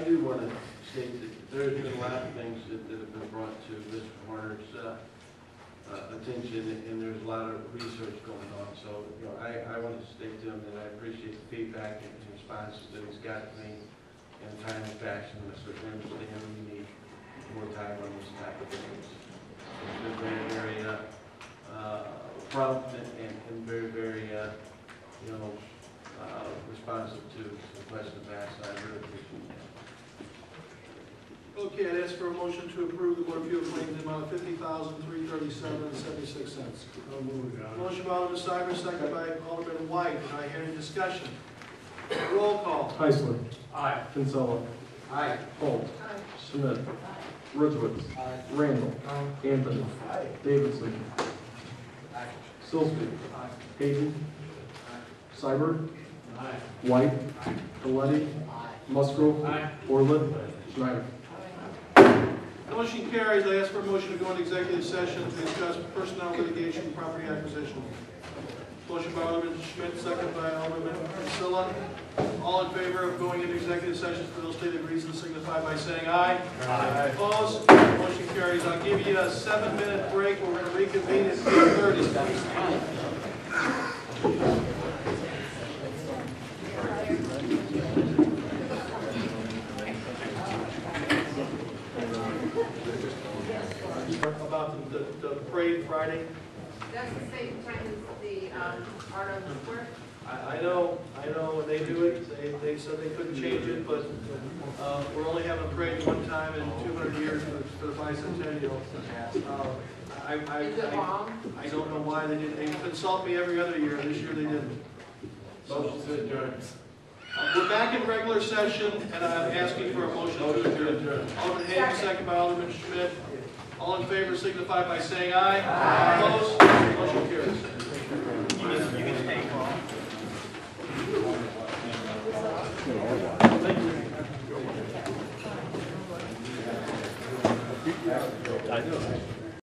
do want to state that there's been a lot of things that have been brought to Mr. Horner's attention, and there's a lot of research going on. So, I want to state to him that I appreciate the feedback and responses that he's got to me in a timely fashion. I certainly understand we need more time on this type of things. It's been very, very prompt and very, very, responsive to the questions asked. I really appreciate that. Okay, I'd ask for a motion to approve the motor fuel claims in the amount of $50,337.76. Motion by Alderman Seibert, second by Alderman White. Do I hear any discussion? Roll call. Heisler. Aye. Kinsella. Aye. Holt. Schmidt. Ridgewood. Randall. Anthony. Davidson. Sillsby. Hayden. Seibert. White. Galletti. Musgrove. Orland. Schneider. Motion carries. I ask for a motion to go into executive session to discuss personnel litigation and property acquisition. Motion by Alderman Schmidt, second by Alderman Priscilla. All in favor of going into executive session for those stated reasons signify by saying aye. Aye. Opposed? Motion carries. I'll give you a 7-minute break. We're going to reconvene at 8:30. About the parade Friday. That's the same time as the Art on the Square? I know, when they do it, they said they couldn't change it, but we're only having a parade one time in 200 years for the bicentennial. Is it long? I don't know why they didn't. They consult me every other year. This year they didn't. Motion to adjourn. We're back in regular session, and I'm asking for a motion to adjourn. Alderman Hayden, second by Alderman Schmidt. All in favor signify by saying aye. Aye. Opposed? Motion carries. I know.